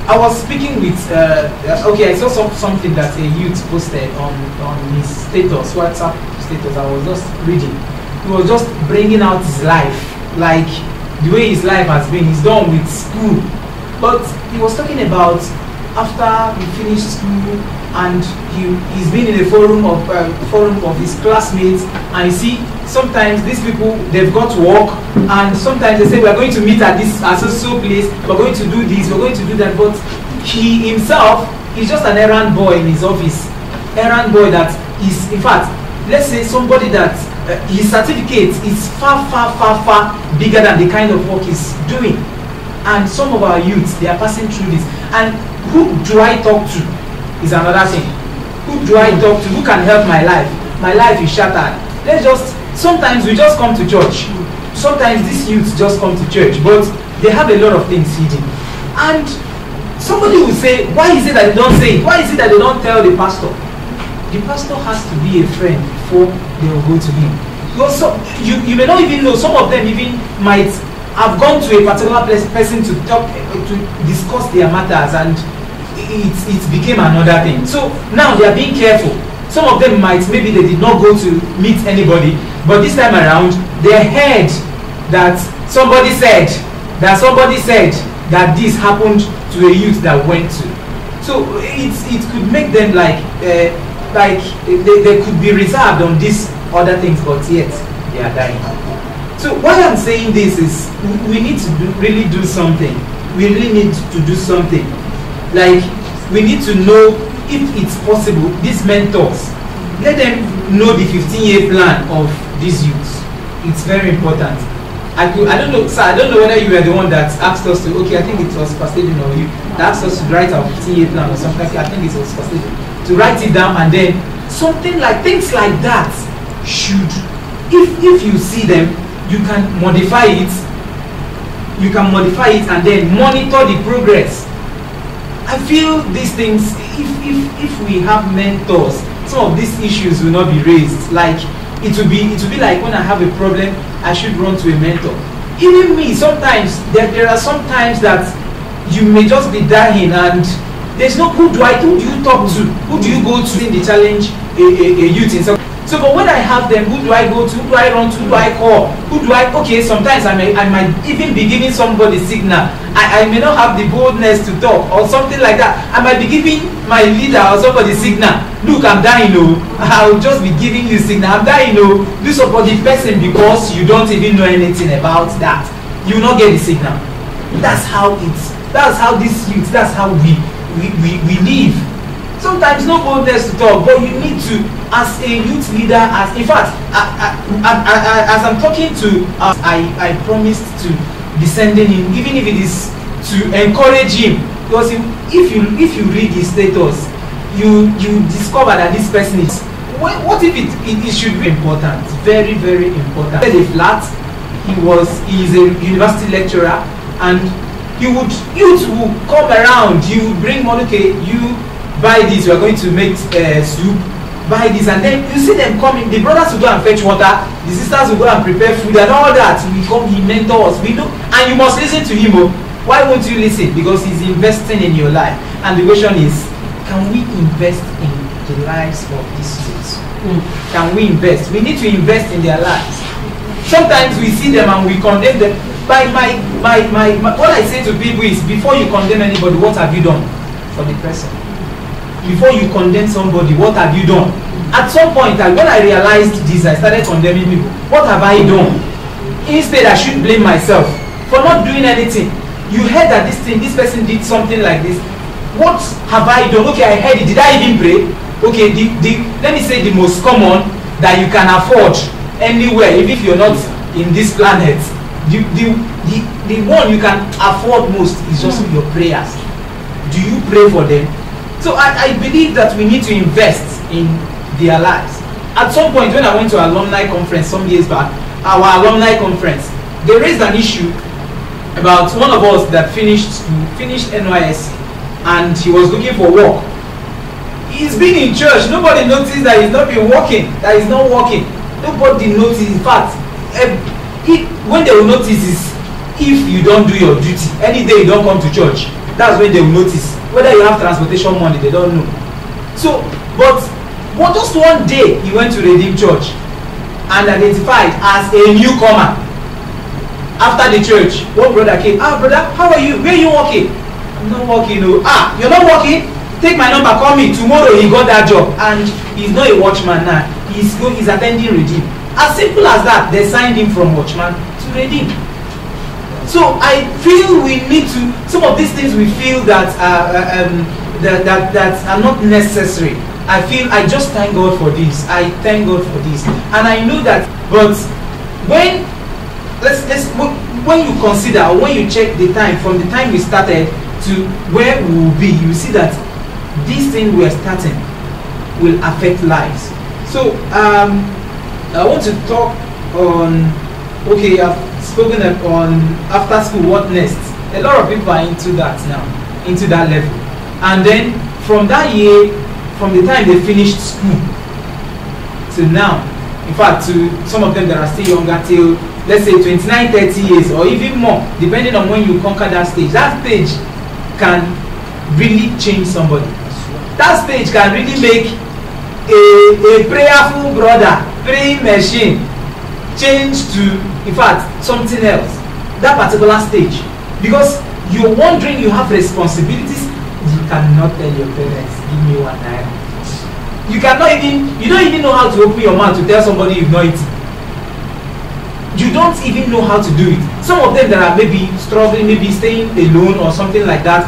I was speaking with, I saw something that a youth posted on his status, WhatsApp status. I was just reading. He was just bringing out his life, like the way his life has been. He's done with school. But he was talking about after he finished school and he's been in a forum of his classmates, and you see sometimes these people, they've got work, and sometimes they say we're going to meet at this so place, we're going to do this, we're going to do that, but he himself is just an errand boy in his office. Errand boy that is, in fact, let's say somebody that his certificate is far bigger than the kind of work he's doing. And some of our youths, they are passing through this. And who do I talk to is another thing. Who do I talk to? Who can help my life? My life is shattered. Sometimes we just come to church. Sometimes these youths just come to church, but they have a lot of things hidden. And somebody will say, why is it that they don't say it? Why is it that they don't tell the pastor? The pastor has to be a friend before they will go to him. You may not even know, some of them even might have gone to a particular person to talk, to discuss their matters, and it became another thing. So now they are being careful. Some of them maybe they did not go to meet anybody, but this time around they heard that somebody said that this happened to a youth that went to. So it could make them like they could be reserved on these other things, but yet they are dying. So why I'm saying this is we need to really do something. We really need to do something. Like, we need to know if it's possible, these mentors, let them know the 15-year plan of these youths. It's very important. I don't know, sir, I don't know whether you were the one that asked us to, okay, I think it was Pastor Stephen or you, that asked us to write our 15-year plan or something. I think it was Pastor Stephen, to write it down, and then something like, things like that should, if you see them, you can modify it. You can modify it and then monitor the progress. I feel these things, if we have mentors, some of these issues will not be raised. Like, it will be like when I have a problem, I should run to a mentor. Even me, sometimes there are some times that you may just be dying and there's no, who do you talk to? Who do you go to in the challenge a youth in some? So, but when I have them, who do I go to? Who do I run to? Who do I call? Okay, sometimes I might even be giving somebody signal. I may not have the boldness to talk or something like that. I might be giving my leader or somebody signal. Look, I'm dying, no. I'll just be giving you signal. I'm dying, no. Do support the person because you don't even know anything about that. You will not get the signal. That's how this youth, that's how we live. Sometimes no boldness to talk, but you need to, as a youth leader, in fact, as I'm talking to, I promised to be sending him, even if it is to encourage him, because if you read his status, you discover that this person is, what if it should be important, very, very important. He is a university lecturer, and youth will come around, you bring money, okay, you buy this, we are going to make soup, buy this, and then you see them coming, the brothers will go and fetch water, the sisters will go and prepare food and all that. He mentors, we do, and you must listen to him. Why won't you listen? Because he's investing in your life. And the question is, can we invest in the lives of these youths? Can we invest? We need to invest in their lives. Sometimes we see them and we condemn them. What I say to people is, before you condemn anybody, what have you done for the person? Before you condemn somebody, what have you done? At some point, when I realized this, I started condemning people. What have I done? Instead, I should blame myself for not doing anything. You heard that this person did something like this. What have I done? Okay, I heard it. Did I even pray? Okay, let me say the most common that you can afford anywhere, even if you're not in this planet. The one you can afford most is just your prayers. Do you pray for them? So I believe that we need to invest in their lives. At some point, when I went to an alumni conference some years back, our alumni conference, they raised an issue about one of us that finished NYSC, and he was looking for work. He's been in church. Nobody noticed that he's not been working. That he's not working. Nobody noticed. In fact, when they will notice is if you don't do your duty. Any day you don't come to church, that's when they will notice. Whether you have transportation money, they don't know. So, but just one day he went to Redeem Church and identified as a newcomer. After the church, one brother came. Brother, how are you? Where are you working? I'm not working. Oh, you're not working? Take my number, call me. Tomorrow he got that job. And he's not a watchman now. He's attending redeem. As simple as that, they signed him from watchman to redeem. So I feel we need to, some of these things we feel that that are not necessary. I just thank God for this. I thank God for this. And I know that, but when when you consider, or when you check the time, from the time we started to where we will be, you see that this thing we are starting will affect lives. So I want to talk on, okay, I've spoken on after school, what next? A lot of people are into that now, into that level. And then from that year, from the time they finished school to now, in fact, to some of them that are still younger, till let's say 29, 30 years or even more, depending on when you conquer that stage can really change somebody. That stage can really make a prayerful brother, praying machine, change to, in fact, something else. That particular stage, because you're wondering, you have responsibilities. You cannot tell your parents, give me $1. You don't even know how to open your mouth to tell somebody you've not eaten. You don't even know how to do it. Some of them that are maybe struggling, maybe staying alone or something like that,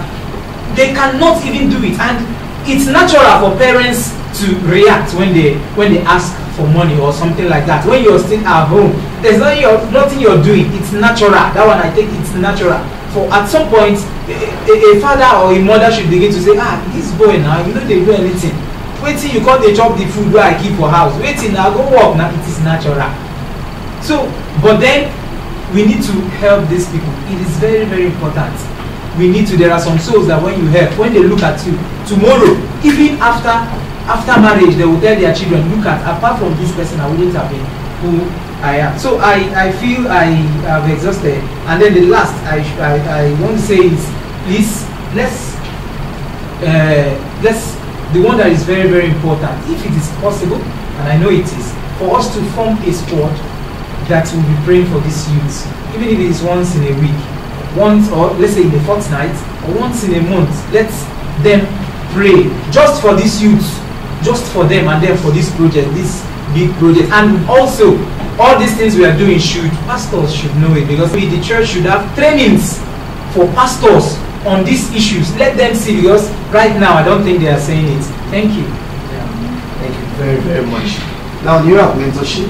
they cannot even do it. And it's natural for parents to react when they ask for money or something like that. When you're still at home, there's nothing you're doing. It's natural. That one, I think it's natural. For at some point, a father or a mother should begin to say, this boy now, you know they do anything. Wait till you come, they chop the food where I keep for house. Wait till now, go work. Now it is natural. So, but then we need to help these people. It is very, very important. There are some souls that when you help, when they look at you tomorrow, even after marriage, they will tell their children, look at, apart from this person, I wouldn't have been who I am. So I feel I have exhausted. And then the last I want to say is, please, let's the one that is very, very important, if it is possible, and I know it is, for us to form a squad that will be praying for these youths, even if it is once in a week, once, or let's say in a fortnight, or once in a month. Let them pray just for these youths, just for them, and then for this project, this big project. And also, all these things we are doing, pastors should know it, because the church should have trainings for pastors on these issues. Let them see, because right now I don't think they are saying it. Thank you. Yeah. Thank you very, very much. Now, the area of mentorship,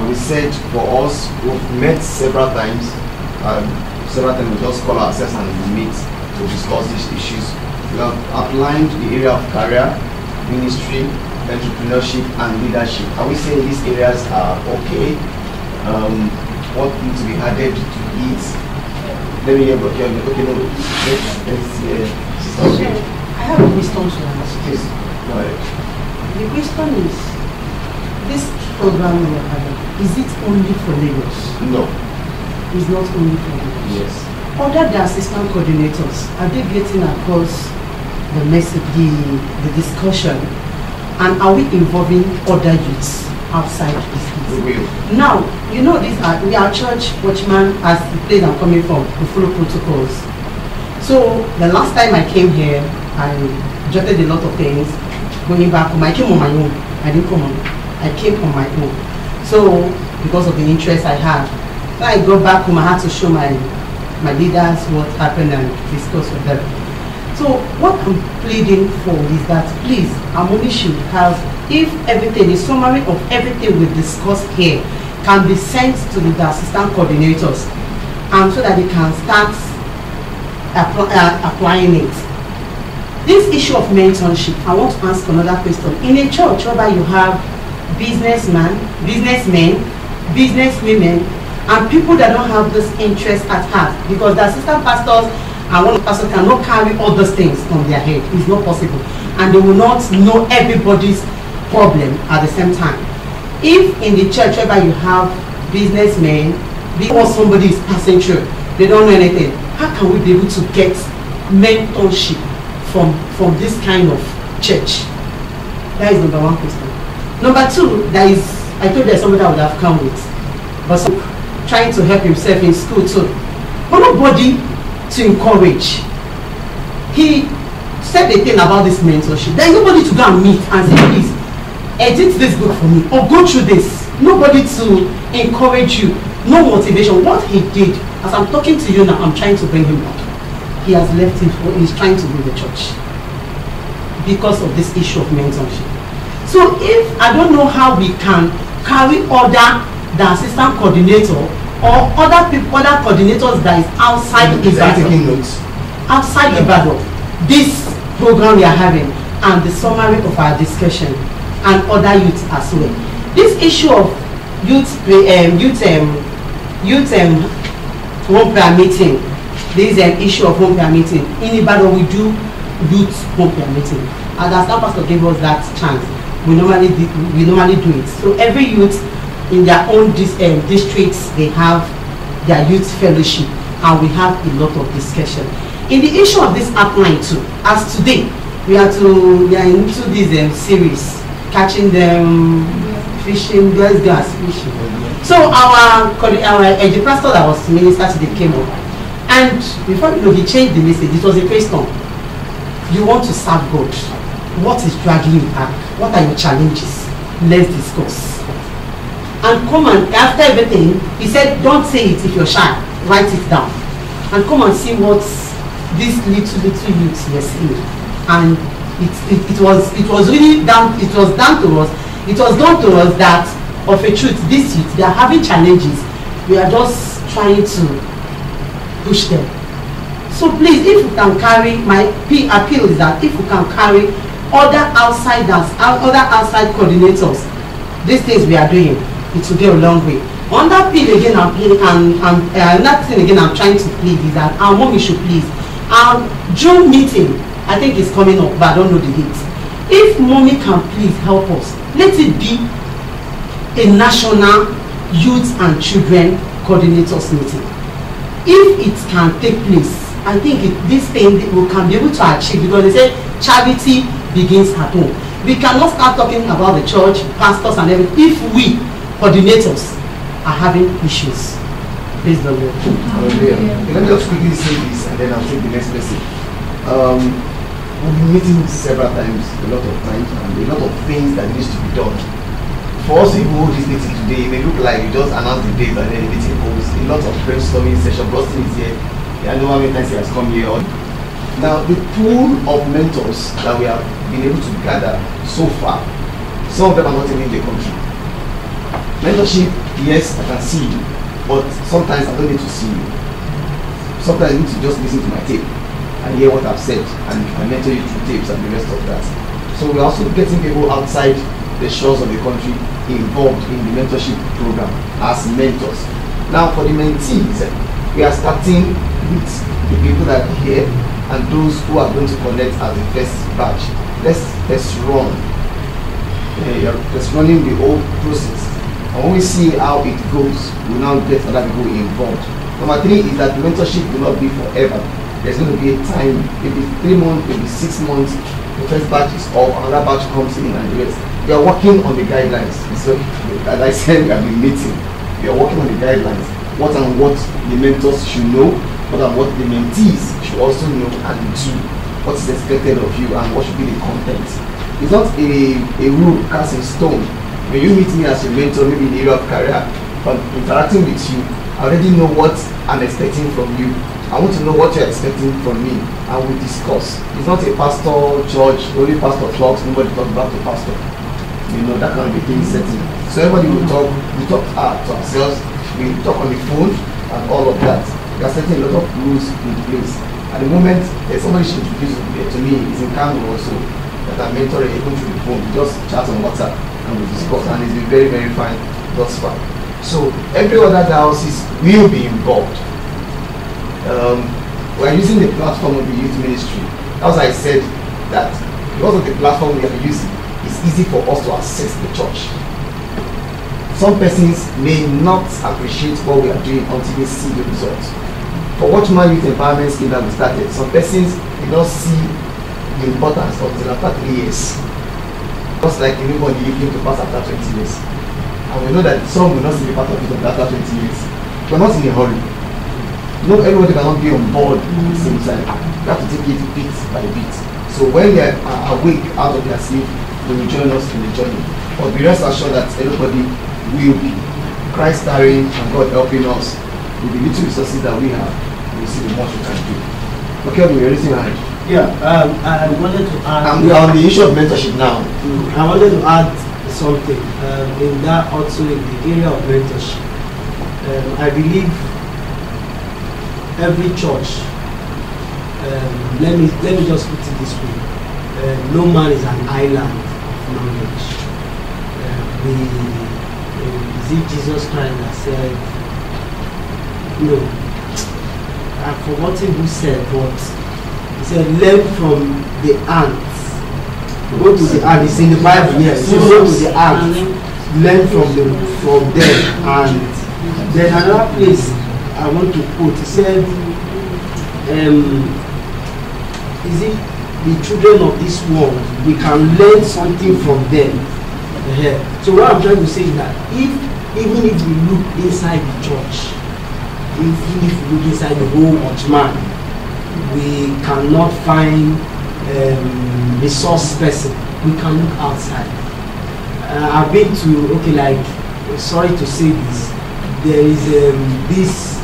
we said for us, we've met several times. We just call ourselves and we meet to discuss these issues. We have outlined the area of career, ministry, entrepreneurship, and leadership. Are we saying these areas are okay? What needs to be added to it? Let me hear about you. Okay, no. I have a question to ask. Yes. Go ahead. The question is, this program we are having, is it only for Lagos? No. It's not only for Lagos. Yes. Other than assistant coordinators, are they getting across the message, the discussion, and are we involving other youths outside this? We will. Now, you know, we are church watchman, as the place I'm coming from, we follow protocols. So the last time I came here, I jotted a lot of things. Going back home, I came on my own. I didn't come on. I came on my own. So because of the interest I had, when I got back home, I had to show my leaders what happened and discuss with them. So what I'm pleading for is that, please, Harmony should have, if everything, the summary of everything we've discussed here can be sent to the assistant coordinators, and so that they can start applying it. This issue of mentorship, I want to ask another question. In a church whereby you have businessmen, businesswomen, and people that don't have this interest at heart, because the assistant pastors and one pastor cannot carry all those things on their head. It's not possible. And they will not know everybody's problem at the same time. If in the church whereby you have businessmen, or somebody is passing through, they don't know anything, how can we be able to get mentorship from this kind of church? That is number one question. Number two, I thought there's somebody I would have come with, but so, trying to help himself in school too. But nobody to encourage. he said a thing about this mentorship. There is nobody to go and meet and say, please, edit this book for me or go through this. Nobody to encourage you. No motivation. What he did, as I'm talking to you now, I'm trying to bring him back. He has left it for, he's trying to build the church because of this issue of mentorship. So if I don't know how we can carry other the assistant coordinator or other people, other coordinators that is outside Ibadan, outside Ibadan, this program we are having and the summary of our discussion and other youth as well. This issue of youth home prayer meeting. There is an issue of home prayer meeting. In Ibadan, we do youth home prayer meeting. And as that pastor gave us that chance, we normally do it. So every youth in their own districts, they have their youth fellowship, and we have a lot of discussion. In the issue of this outline too, as today, we are into this series, catching them, fishing, girls fishing. So our pastor that was minister today came up, and before you know, he changed the message. It was a question. You want to serve God. What is dragging you back? What are your challenges? Let's discuss. And come and after everything, he said, don't say it if you're shy. Write it down. And come and see what these little youths were saying. And it was really down. It was done to us. It was done to us that, of a truth, this youth, they are having challenges. We are just trying to push them. So please, if you can carry, my appeal is that if you can carry other outside coordinators, these things we are doing, it will go a long way. On that appeal again, another thing again I'm trying to plead is that our mommy should please. Our June meeting, I think is coming up, but I don't know the date. If mommy can please help us, let it be a national youth and children coordinators meeting. If it can take place, I think this thing we can be able to achieve, because they say charity begins at home. We cannot start talking about the church, pastors and everything, if we coordinators are having issues. Praise the Lord. Let me just quickly say this and then I'll take the next person. We've been meeting several times, a lot of times, and a lot of things that needs to be done. For us to hold this meeting today, it may look like we just announced the date and then the meeting holds. A lot of brainstorming session. Boston is here. I know how many times he has come here. Now, the pool of mentors that we have been able to gather so far, some of them are not even in the country. Mentorship, yes, I can see you, but sometimes I don't need to see you. Sometimes I need to just listen to my tape and hear what I've said, and I mentor you through tapes and the rest of that. So we're also getting people outside the shores of the country involved in the mentorship program as mentors. Now for the mentees, we are starting with the people that are here and those who are going to connect as the first batch. Let's run. Let's running the whole process. And when we see how it goes, we'll now get other people involved. Number 3 is that the mentorship will not be forever. There's going to be a time, maybe 3 months, maybe 6 months, the first batch is off, another batch comes in and the rest. We are working on the guidelines. So, as I said, we have been meeting. We are working on the guidelines. What the mentors should know, what the mentees should also know and do. What is expected of you and what should be the content. It's not a rule cast in stone. When you meet me as a mentor, maybe in the area of career, but interacting with you, I already know what I'm expecting from you. I want to know what you're expecting from me, and we discuss. It's not a pastor church, only pastor talks, nobody talks about the pastor. You know, that kind of a thing setting. So everybody will talk, we talk to ourselves, we talk on the phone, and all of that. We are setting a lot of rules in place. At the moment, somebody should introduce to me, is in Kano also, that I'm mentoring even through the phone. We just chat on WhatsApp, and we discuss, and it's been very, very fine thus far. So every other diocese will be involved. We are using the platform of the youth ministry. As I said, that because of the platform we are using, it's easy for us to access the church. Some persons may not appreciate what we are doing until they see the results. For Watchman Youth Empowerment Scheme that we started, some persons did not see the importance until after 3 years. Just like anybody you came to pass after 20 years. And we know that some will not see the part of it after 20 years. We're not in a hurry. not everybody cannot be on board at the same time. You have to take it bit by bit. So when they are awake out of their sleep, they will join us in the journey. But be rest assured that everybody will be. Christ tarrying and God helping us with the little resources that we have, we see the much we can do. Okay, we're raising our hand. Yeah, I wanted to add. And we are on the issue of mentorship now. I wanted to add something in that also in the area of mentorship. I believe every church, let me just put it this way, no man is an island of knowledge. Is it Jesus Christ that said, no, I've forgotten who said, but he said, learn from the ants. Go to the ants. It's in the Bible, yes. So go to the ants, learn from them. And then another place I want to quote, he said, is it the children of this world, we can learn something from them. So what I'm trying to say is that even if we look inside the church, even if we look inside the whole Watchman, we cannot find resource person. We can look outside. I've been to, sorry to say this, there is this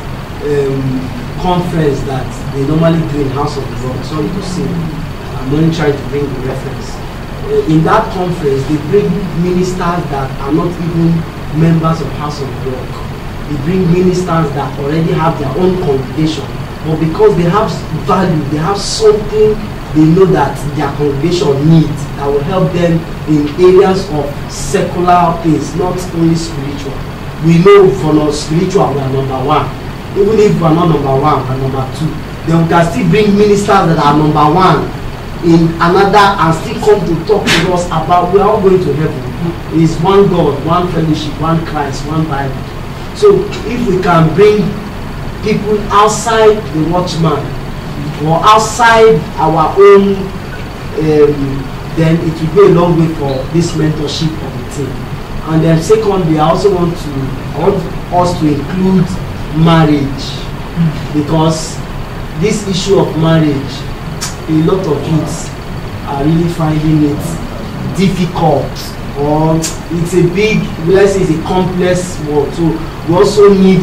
conference that they normally do in House of the Lord. Sorry to say, I'm only trying to bring the reference. In that conference, they bring ministers that are not even members of House of the Lord. They bring ministers that already have their own congregation, but because they have value, they have something they know that their congregation needs that will help them in areas of secular things, not only spiritual. We know for not spiritual we are number one. Even if we are not number one, we are number two. Then we can still bring ministers that are number one in another and still come to talk to us about we are all going to heaven. It is one God, one fellowship, one Christ, one Bible. So if we can bring people outside the Watchman or outside our own, then it will go a long way for this mentorship of the team. And then secondly, I also want us to include marriage, because this issue of marriage, a lot of youths are really finding it difficult, or it's a big, let's say it's a complex world. So we also need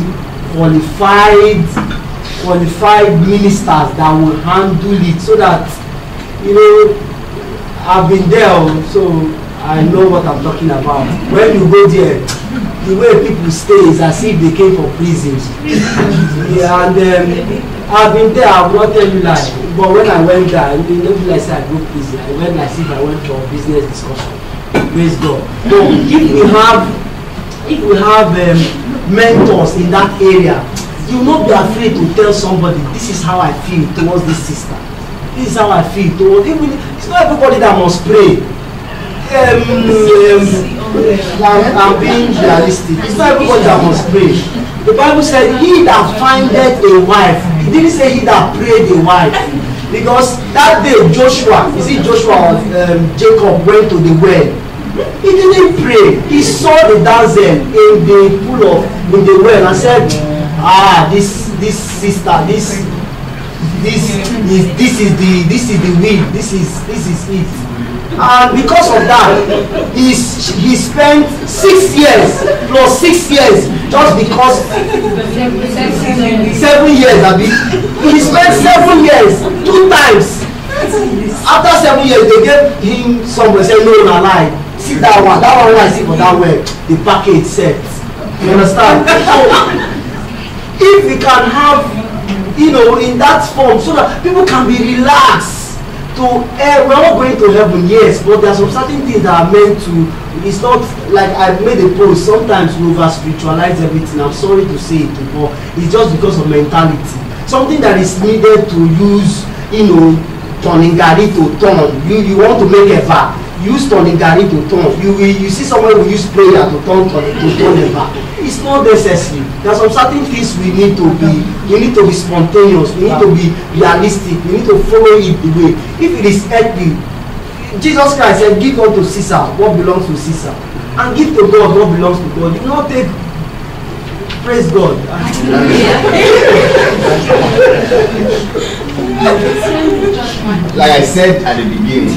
qualified ministers that will handle it, so that, you know, I've been there, so I know what I'm talking about. When you go there, the way people stay is as if they came from prison. Yeah, and I've been there, I will not tell you lie. But when I went there, it don't feel like I go prison. I went as if I went for a business discussion. Praise God. So if we have mentors in that area, you will not be afraid to tell somebody, this is how I feel towards this sister. This is how I feel towards, even it's not everybody that must pray. I'm being realistic. It's not everybody that must pray. The Bible said, he that findeth a wife, it didn't say he that prayed a wife. Because that day Joshua, you see Joshua of Jacob went to the well. He didn't pray. He saw the damsel in the pool in the well and said, this sister, this is the will, this is it. And because of that, he spent 6 years plus 6 years just because 7 years. He spent 7 years 2 times. After 7 years, they gave him somebody said, no, no, lie. See that one I see for that way. The package set. You understand? So, if we can have, you know, in that form, so that people can be relaxed. We're not going to heaven, yes, but there are some certain things that are meant to. It's not like I've made a post. Sometimes we over spiritualize everything. I'm sorry to say it, but it's just because of mentality. Something that is needed to use, you know, turning gari to turn. You want to make a bar. Use turning gari to turn. You see someone who use prayer to turn a bar. It's not necessary. There are some certain things we need to be spontaneous, we need to be realistic, we need to follow it the way. If it is earthly, Jesus Christ said, give unto Caesar what belongs to Caesar, and give to God what belongs to God. You not take Praise God. Like I said at the beginning,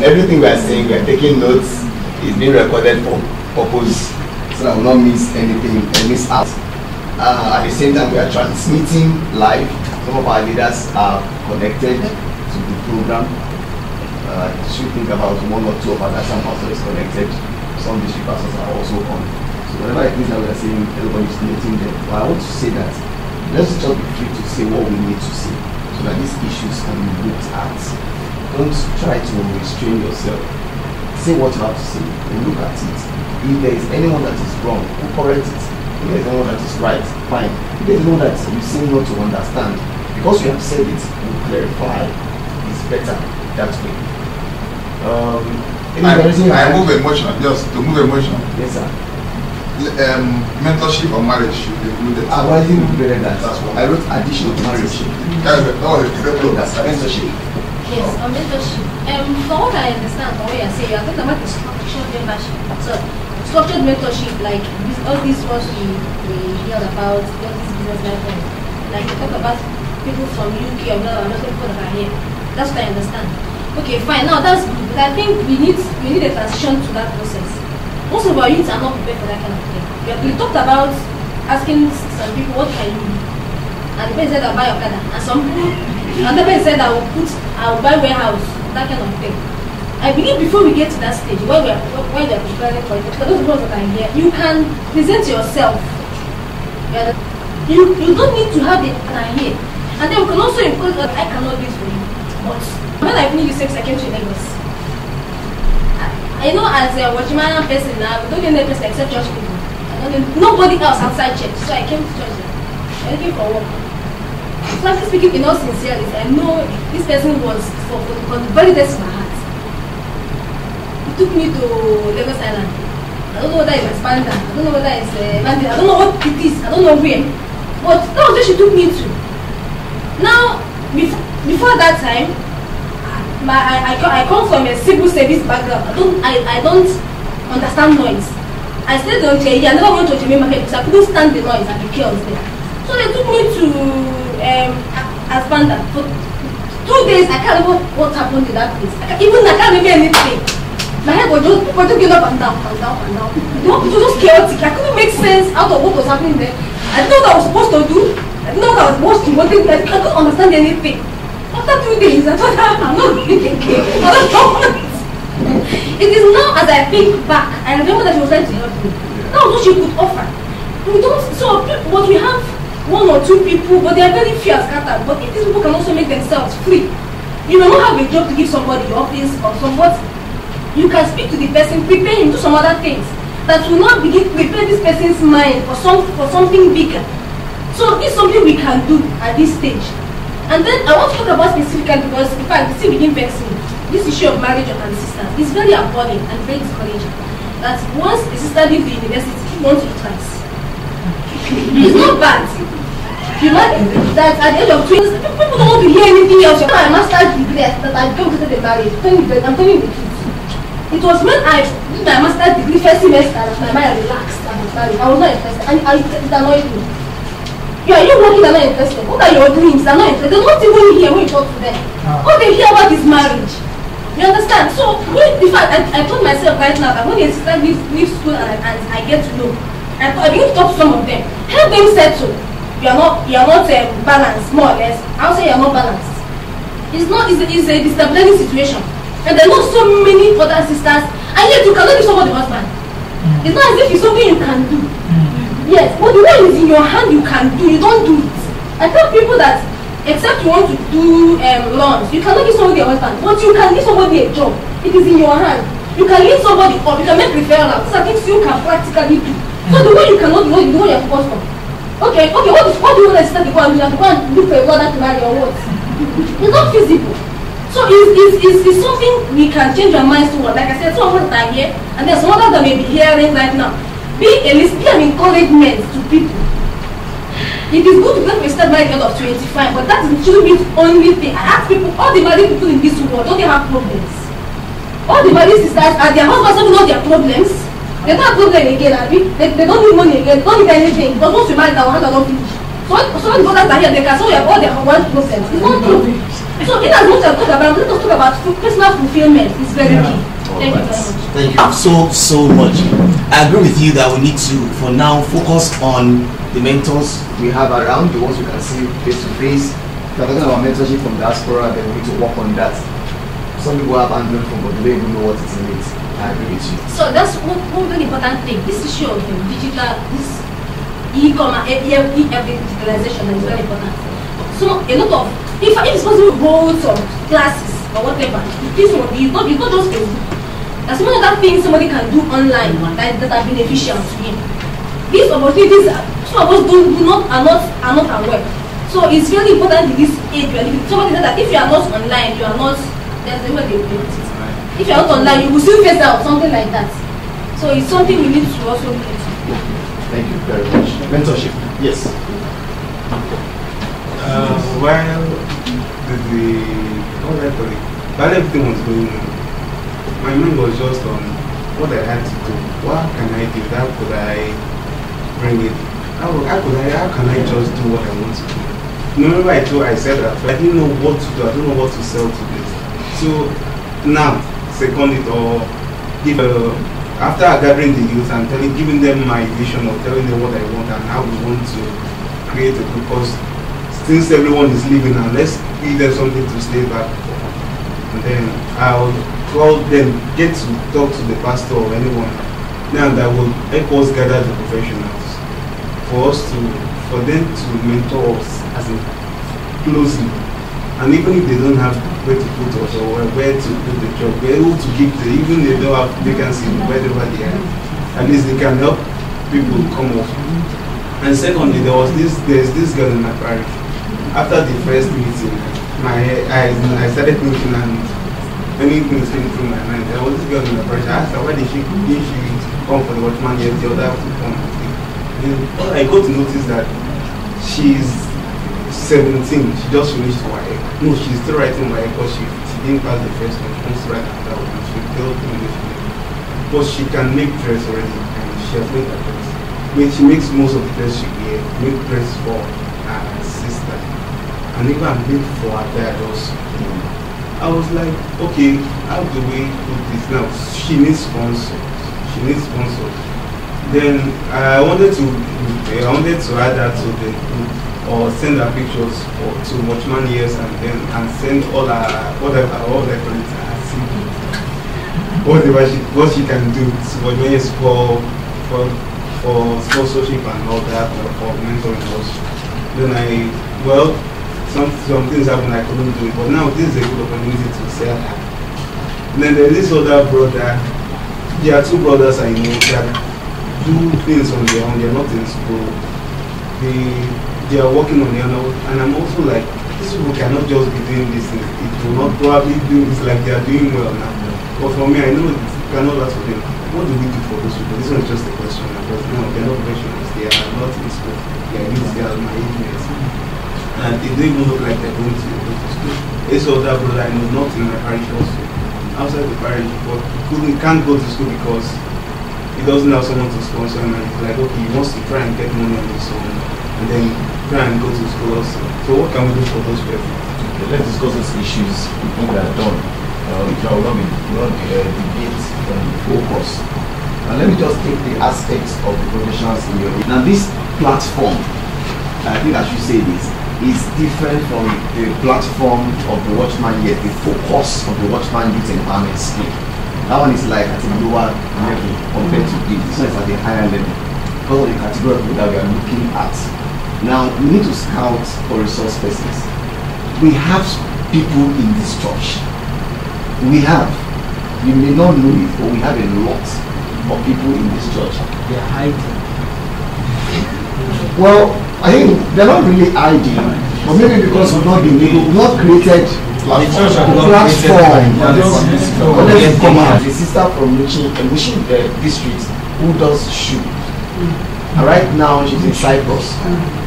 everything we are saying, we are taking notes, is being recorded for purpose, so that we will not miss anything and miss out. At the same time, we are transmitting live. Some of our leaders are connected to the program. You should think about 1 or 2 of our national pastors connected. Some district pastors are also on. So whenever it means that we are saying everybody is meeting them, but I want to say that let's just be free to say what we need to say, so that these issues can be looked at. Don't try to restrain yourself. Say what you have to say and look at it. If there is anyone that is wrong, correct it. If there is anyone that is right, fine. If there is anyone that you seem not to understand, because you have said it, you clarify. It's better that way. I move emotion, just to move emotion. Yes, sir. Mentorship or marriage should be included. I've already included that. That's what I wrote additional marriage. That's mentorship. Yes, on mentorship. From what I understand, from what you're saying, you're talking about the structured membership. So, structured mentorship, like all these ones we hear about, all these business life, like we talk about people from UK or not people that are here. That's what I understand. Okay, fine. Now that's good, but I think we need a transition to that process. Most of our youths are not prepared for that kind of thing. We talked about asking some people, what can you do? And the person said, I'll buy a car. And some people, another person said, I'll buy warehouse, that kind of thing. I believe before we get to that stage, when we are preparing for it, for those people that are here, you can present yourself. You don't need to have it here. And then we can also include that I cannot do it for you. But when I finished the 6, I came to Lagos. I know as a Watchman person now, we don't get any person except church people. Nobody else outside church. So I came to church. I'm looking for work. Frankly speaking, in all sincerity, I know this person was for the very depths of my heart. He took me to Lagos Island. I don't know whether it's Panda. I don't know whether it's Mandela. I don't know what it is. I don't know where. But that was where she took me to. Now, before that time, I come from a civil service background. I don't understand noise. I stayed on J. I never went to J market because I couldn't stand the noise and the chaos there. So they took me to Aspanda. For 2 days, I can't remember what happened in that place. I can't remember anything. My head was just people just up and down, and down, and down. It was just chaotic. I couldn't make sense out of what was happening there. I didn't know what I was supposed to do. I didn't know what I was supposed to do. I couldn't understand anything. After 2 days, I thought I'm not really again. It is now as I think back, I remember that she was trying to help me. That was what she could offer. We don't, so but we have 1 or 2 people, but they are very few and scattered. But if these people can also make themselves free, you may not have a job to give somebody your office or somewhat. You can speak to the person, prepare him to some other things that will not begin to prepare this person's mind for something bigger. So this is something we can do at this stage. And then I want to talk about specifically because in fact this begin vexing me. This issue of marriage and sisters is very appalling and very discouraging. That once a sister leaves the university, she wants to twice. It's not bad. You know that at the age of 20, people don't want to hear anything else. You have my master's degree that I don't get the marriage. I'm telling you the truth. It was when I did my master's degree first semester that my mind relaxed and I was married. I was not interested and it annoyed me. Yeah, you're working, they're not interested. What are your dreams? They're not interested. They don't even hear when you talk to them. All they hear about is marriage. You understand? So, in fact, I told myself right now that when a sister leaves school and I get to know, I begin to talk to some of them. Help them settle. You are not balanced, more or less. I'll say you're not balanced. It's a destabilizing situation. And there are not so many other sisters, and yet you cannot give somebody husband. It's not as if it's something you can do. Yes, but the one is in your hand, you can do. You don't do it. I tell people that except you want to do loans, you cannot give somebody a husband, but you can give somebody a job. It is in your hand. You can lead somebody up. You can make referrals. These are things you can practically do. So the one you cannot do, you know you're focused on. Okay. What do you want to start to go and do? You have to go and look for a brother to marry or what? It's not feasible. So it's something we can change our minds toward. Like I said, some of us are here, and there's some others that may be hearing right now. Be an encouragement to people. It is good to get a step by the age of 25, but that shouldn't be the only thing. I ask people, all the married people in this world, don't they have problems? All the married sisters, are their husbands having all their problems? They don't have problem again, they don't need money again, they don't need anything. But once you marry now, hands are not finished. So when the brothers are here, they can solve all their one problems. It's not true. So in as much as I talk about, let us talk about personal fulfillment. It's very key. Thank you very much. Thank you so much. I agree with you that we need to, for now, focus on the mentors we have around, the ones we can see face to face. If we're talking about mentorship from diaspora, then we need to work on that. Some people have Android phone, but they don't even know what it is. I agree with you. So that's one very important thing. This issue of digital, this e-commerce, digitalization is very important. So a lot of, if it's possible to hold some classes or whatever, this one, you not just Facebook. There's some other things somebody can do online that are beneficial to him. These opportunities, some of us are not aware. So it's very important in this age. Somebody said that if you are not online, you are not. There's the way they put it. If you are not online, you will still face out something like that. So it's something we need to also look into. Thank you very much. Mentorship. Yes. While everything was going on, my mind was just on what I had to do. What can I do? How could I bring it? How can I just do what I want to do? Remember I said that I didn't know what to do. I don't know what to sell to this. So now, second it or give after gathering the youth and giving them my vision or telling them what I want and how we want to create a group, because since everyone is leaving now, let's give them something to stay back for. And then I'll call them, get to talk to the pastor or anyone now that will help us gather the professionals for them to mentor us as in closely. And even if they don't have where to put us or where to do the job, we're able to give them, even if they don't have vacancy wherever they are, at least they can help people come up. And secondly, there's this girl in my parish. After the first meeting, I started thinking and many things came through my mind. There was this girl in my parish. I asked her why did she come for the Watchman yet the other to come. And I got to notice that she's 17. She just finished YA. No, she's still writing YA because she didn't pass the first one. She wants to write another one. She failed English. But she can make dress already, and she has made a dress. I mean, she makes most of the dress she wears. Make dress for her sister, and even made for her dad also. I was like, okay, how do we put this now? She needs sponsors. She needs sponsors. Then I wanted to add that to the group or send her pictures to Watchman years and send all her whatever what she can do to Watchman years for sponsorship and all that for mentoring us. Then some things happened I couldn't do it, but now this is a good opportunity to say that. And then there's this other brother. There are two brothers I know that do things on their own. They're not in school. They are working on their own, and I'm also like, these people cannot just be doing this thing. It will not probably do it's like they are doing well now. But for me, I know it cannot last for them. What do we do for those people? This one is just a question because they're not professionals. They are not in school. They are my age. And they don't even look like they're going to school. This other brother I know, not in my parish also, outside the parish, but can't go to school because he doesn't have someone to sponsor him, and he's like, okay, he wants to try and get money on his own, and then try and go to school also. So what can we do for those people? Okay, let's discuss those issues when we are done. We will not debate on the focus. Now let me just take the aspects of the professionals in your now this platform, I think I should say this, is different from the platform of the Watchman yet the focus of the Watchman Youth Empowerment Scheme. That one is like at a lower level compared to this. This one is at a higher level because of the category of people that we are looking at. Now we need to scout for resource persons. We have people in this church. We have. You may not know it, but we have a lot of people in this church. They are hiding. Well, I think they're not really hiding, but maybe because we've not been able, we've not created platform. The sister from Mission district who does shoe. And right now she's in Cyprus.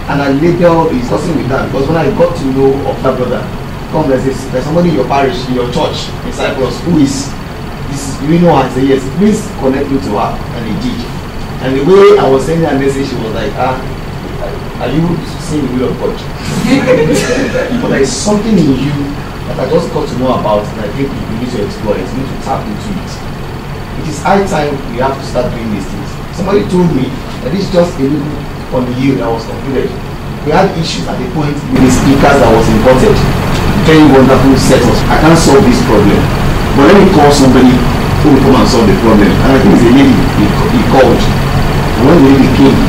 And her label is nothing with that because when I got to know of that brother, there's somebody in your parish, in your church in Cyprus who is this is, do you know her? I said, yes, please connect me to her. And he did. And the way I was sending her message, she was like, are you seeing the will of God? But there is something in you that I just got to know about, and I think you need to explore it, you need to tap into it. It is high time we have to start doing these things. Somebody told me that this is just a little on the hill that was concluded. We had issues at the point with the speakers that was imported. Very wonderful setup. I can't solve this problem, but let me call somebody who will come and solve the problem. And I think it's a lady he called. And when the lady came,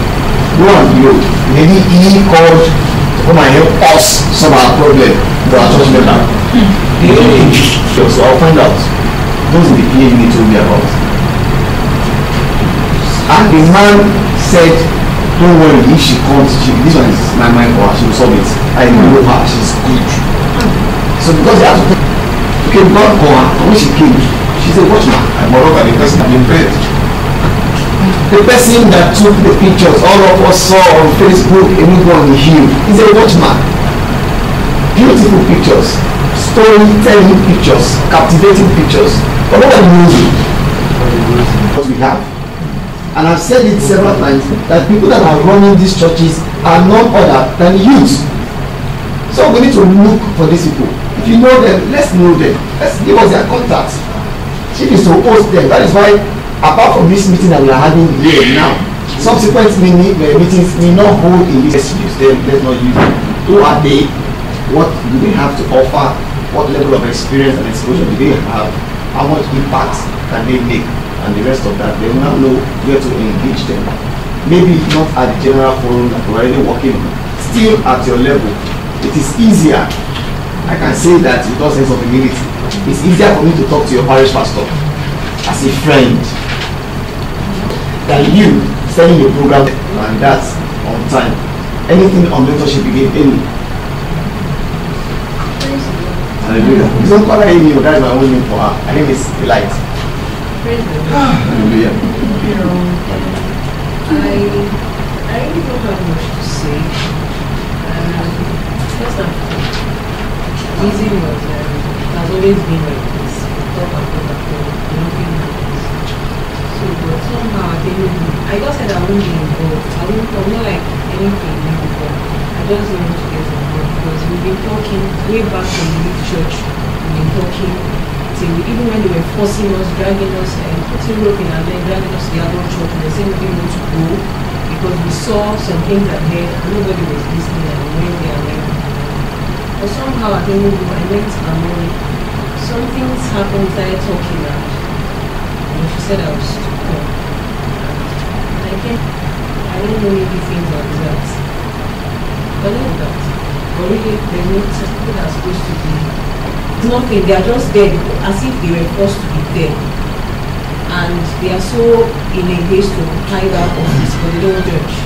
lo and behold, the lady he called to come and help us solve our problem to our church member. So I'll find out. Those in the PA unit told me about. And the man said, don't worry, if she comes, this one is my mind for her, she will solve it. I know her, she's good. So because they have to okay, God call her, and when she came, she's a watchman. And moreover, the person had been paid. The person that took the pictures, all of us saw on Facebook, anyone on the hill, is a watchman. Beautiful pictures, storytelling pictures, captivating pictures. But nobody knows it. What we have. And I've said it several times that people that are running these churches are none other than youth. So we need to look for these people. If you know them, let's know them. Let's give us their contacts. Chief is to host them. That is why, apart from this meeting that we are having here now, subsequent meetings may not hold in this. Use them. Let's not use them. Who are they? What do they have to offer? What level of experience and exposure do they have? How much impact can they make? And the rest of that, they will now know where to engage them. Maybe not at the general forum that we're already working on. Still at your level, it is easier. I can say that without sense of humility. It's easier for me to talk to your parish pastor as a friend than you sending your program and that's on time. Anything on mentorship you give any. Hallelujah. It's not quite like me, that's my own name for her. Her name is Delight. Hallelujah. You know, I really don't have much to say. First and foremost, reason was it has always been like this. Talk and talk and talk, nothing happens. So, but somehow I just said I won't be involved. I'm not like anything new before. I just don't want to get involved because we've been talking way back from the youth church. We've been talking. Even when they were forcing us, dragging us, putting rope in our leg, dragging us to the adult church, and they said we didn't want to go because we saw some things ahead and nobody was listening and when they are like. But somehow I think I went alone. Some things happened, we started talking and she said I was to come. And I came, I don't know maybe things like that. But not that. But really, there's no people that are supposed to be. Nothing, they are just there as if they were forced to be there, and they are so in a haste to hide that office, but they don't judge.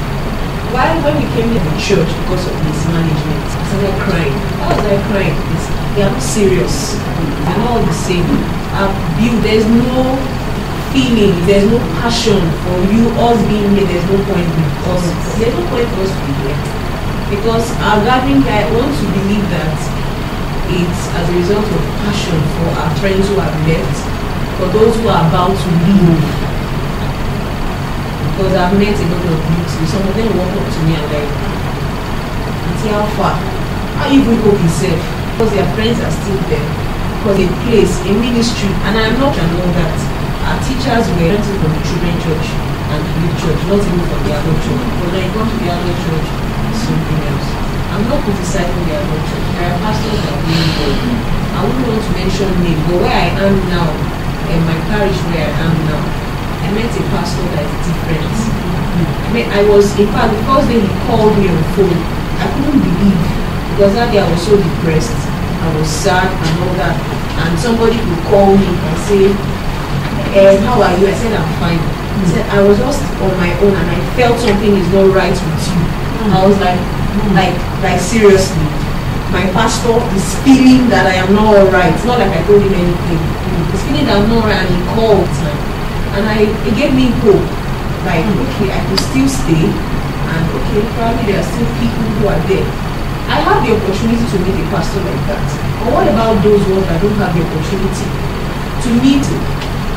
While when we came to the church because of mismanagement, I started crying. How was I crying? They are not serious. They're not all the same. There's no feeling, there's no passion for you, us being here. There's no point with us. There's no point for us to be here because our gathering here, I want to believe that it's as a result of passion for our friends who have left, for those who are about to leave. Because I've met a lot of youths, some of them walk up to me and like, Auntie, how far? How you even hope yourself? Because their friends are still there. Because a place, a ministry, and I'm not and all that. Our teachers were renting from the children's church and the youth church, not even from the adult church. But when I come to the adult church, it's something else. I'm not criticizing the adult church. There are pastors that are doing well. I wouldn't want to mention name, but where I am now, in my parish where I am now, I met a pastor that is different. I was, in fact, the first day he called me on the phone, I couldn't believe, because that day I was so depressed, I was sad and all that, and somebody would call me and say, how are you? I said, I'm fine. He said, I was just on my own and I felt something is not right with you. I was like seriously, my pastor is feeling that I am not alright. It's not like I told him anything. He's feeling that I'm not alright, and he called, and it gave me hope. Like, okay, I could still stay, and okay, probably there are still people who are there. I have the opportunity to meet a pastor like that. But what about those ones that don't have the opportunity to meet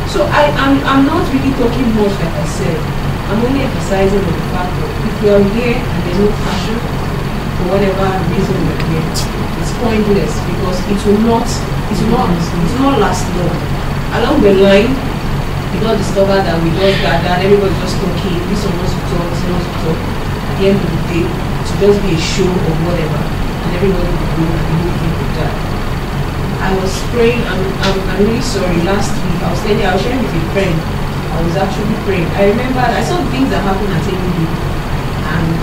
So I'm not really talking much, like I said. I'm only emphasizing on the fact that if you're here and there's no passion, for whatever reason you're here, it's pointless because it will not last long. Along the line, you don't discover that we just gathered, everybody just talking, this one wants to talk, this one wants to talk. At the end of the day, to just be a show or whatever, and everybody will go and be looking for that. I was praying, I'm really sorry, last week I was sharing with a friend, I was actually praying. I remember I saw the things that happened at ABB, and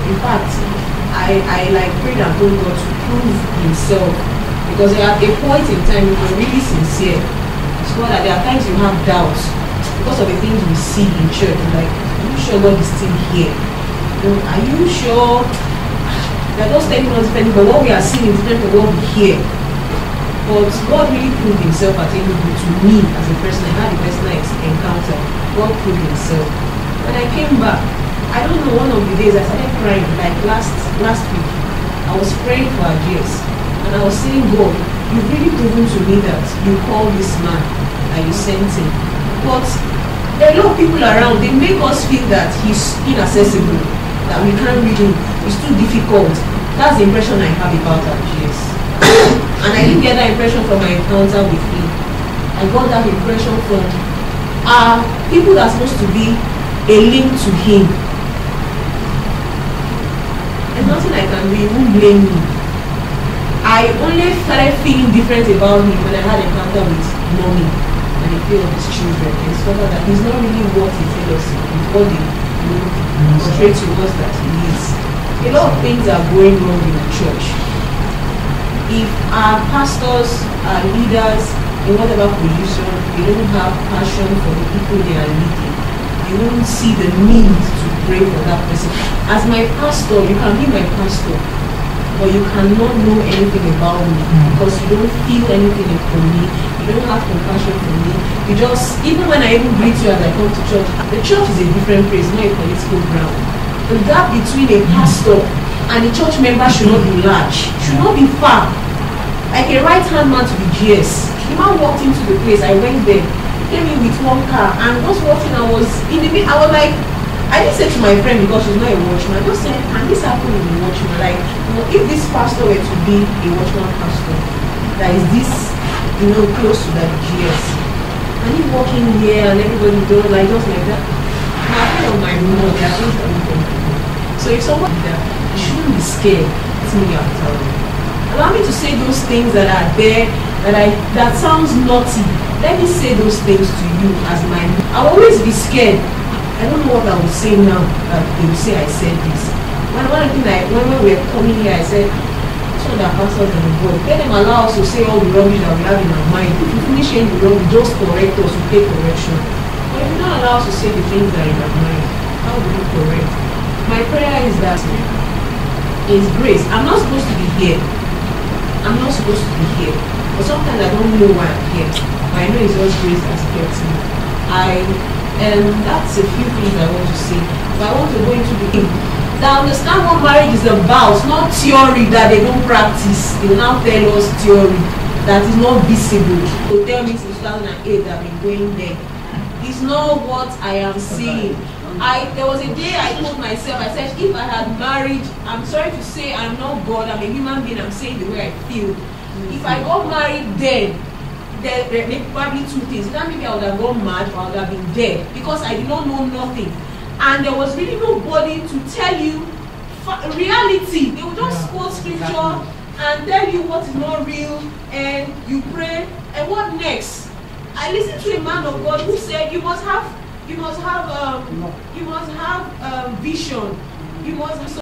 in fact, I like prayed and told God to prove himself, because at a point in time we were really sincere. It's not that there are times you have doubts because of the things we see in church, like, are you sure God is still here? Are you sure? They're just telling us different, but what we are seeing is different from what we hear. But God really proved himself at ABB to me as a person. I had a personal encounter. God proved himself. When I came back, I don't know, one of the days I started crying, like last week. I was praying for our years, and I was saying, God, you've really proven to me that you call this man and you sent him. But there are a lot of people around, they make us feel that he's inaccessible, that we can't read him, it's too difficult. That's the impression I have about our years. And I didn't get that impression from my encounter with him. I got that impression from people that are supposed to be a link to him. There's nothing I can do, he won't blame me. I only started feeling different about him when I had an encounter with mommy and a few of his children. I discovered that he's not really what he tells us, he's what they portray to us that he is. A lot of things are going wrong in the church. If our pastors, our leaders, in whatever position, they don't have passion for the people they are leading, you won't see the need to pray for that person. As my pastor, you can be my pastor, but you cannot know anything about me because you don't feel anything from me, you don't have compassion for me. You just, even when I even greet you as I come to church, the church is a different place, not a political ground. The gap between a pastor and a church member should not be large, should not be far. Like a right-hand man to the GS. The man walked into the place, I went there, he came in with one car, and just walking, I was like, I didn't say to my friend because she's not a watchman, I just said, can this happen in a watchman? Like, if this pastor were to be a watchman pastor, that is this, close to that GS. And he walking here and everybody doing like just like that. I'm afraid of my mom, there are things that we don't do. So if someone did that, you shouldn't be scared. It's me I'm telling you. Allow me to say those things that are there, that sounds naughty. Let me say those things to you as my. I'll always be scared. I don't know what I will say now that they will say I said this. When we were coming here, I said, so that pastors and the board, let them allow us to say all the rubbish that we have in our mind. If you finish saying the rubbish, just correct us, we take correction. But if you don't allow us to say the things that are in our mind, how do we correct? My prayer is that is grace. I'm not supposed to be here. I'm not supposed to be here. But sometimes I don't know why I'm here. But I know it's just grace that's kept me. That's a few things I want to say. But I want to go into the thing. Now understand what marriage is about, not theory that they don't practice. They will now tell us theory that is not visible. So tell me since 2008 I've been going there. It's not what I am seeing. There was a day I told myself, I said, if I had married, I'm sorry to say I'm not God, I'm a human being, I'm saying the way I feel. If I got married then, there may probably two things. That maybe I would have gone mad or I would have been dead because I did not know nothing. And there was really nobody to tell you reality. They would just quote scripture and tell you what is not real, and you pray, and what next? I listened to a man of God who said you must have vision. You must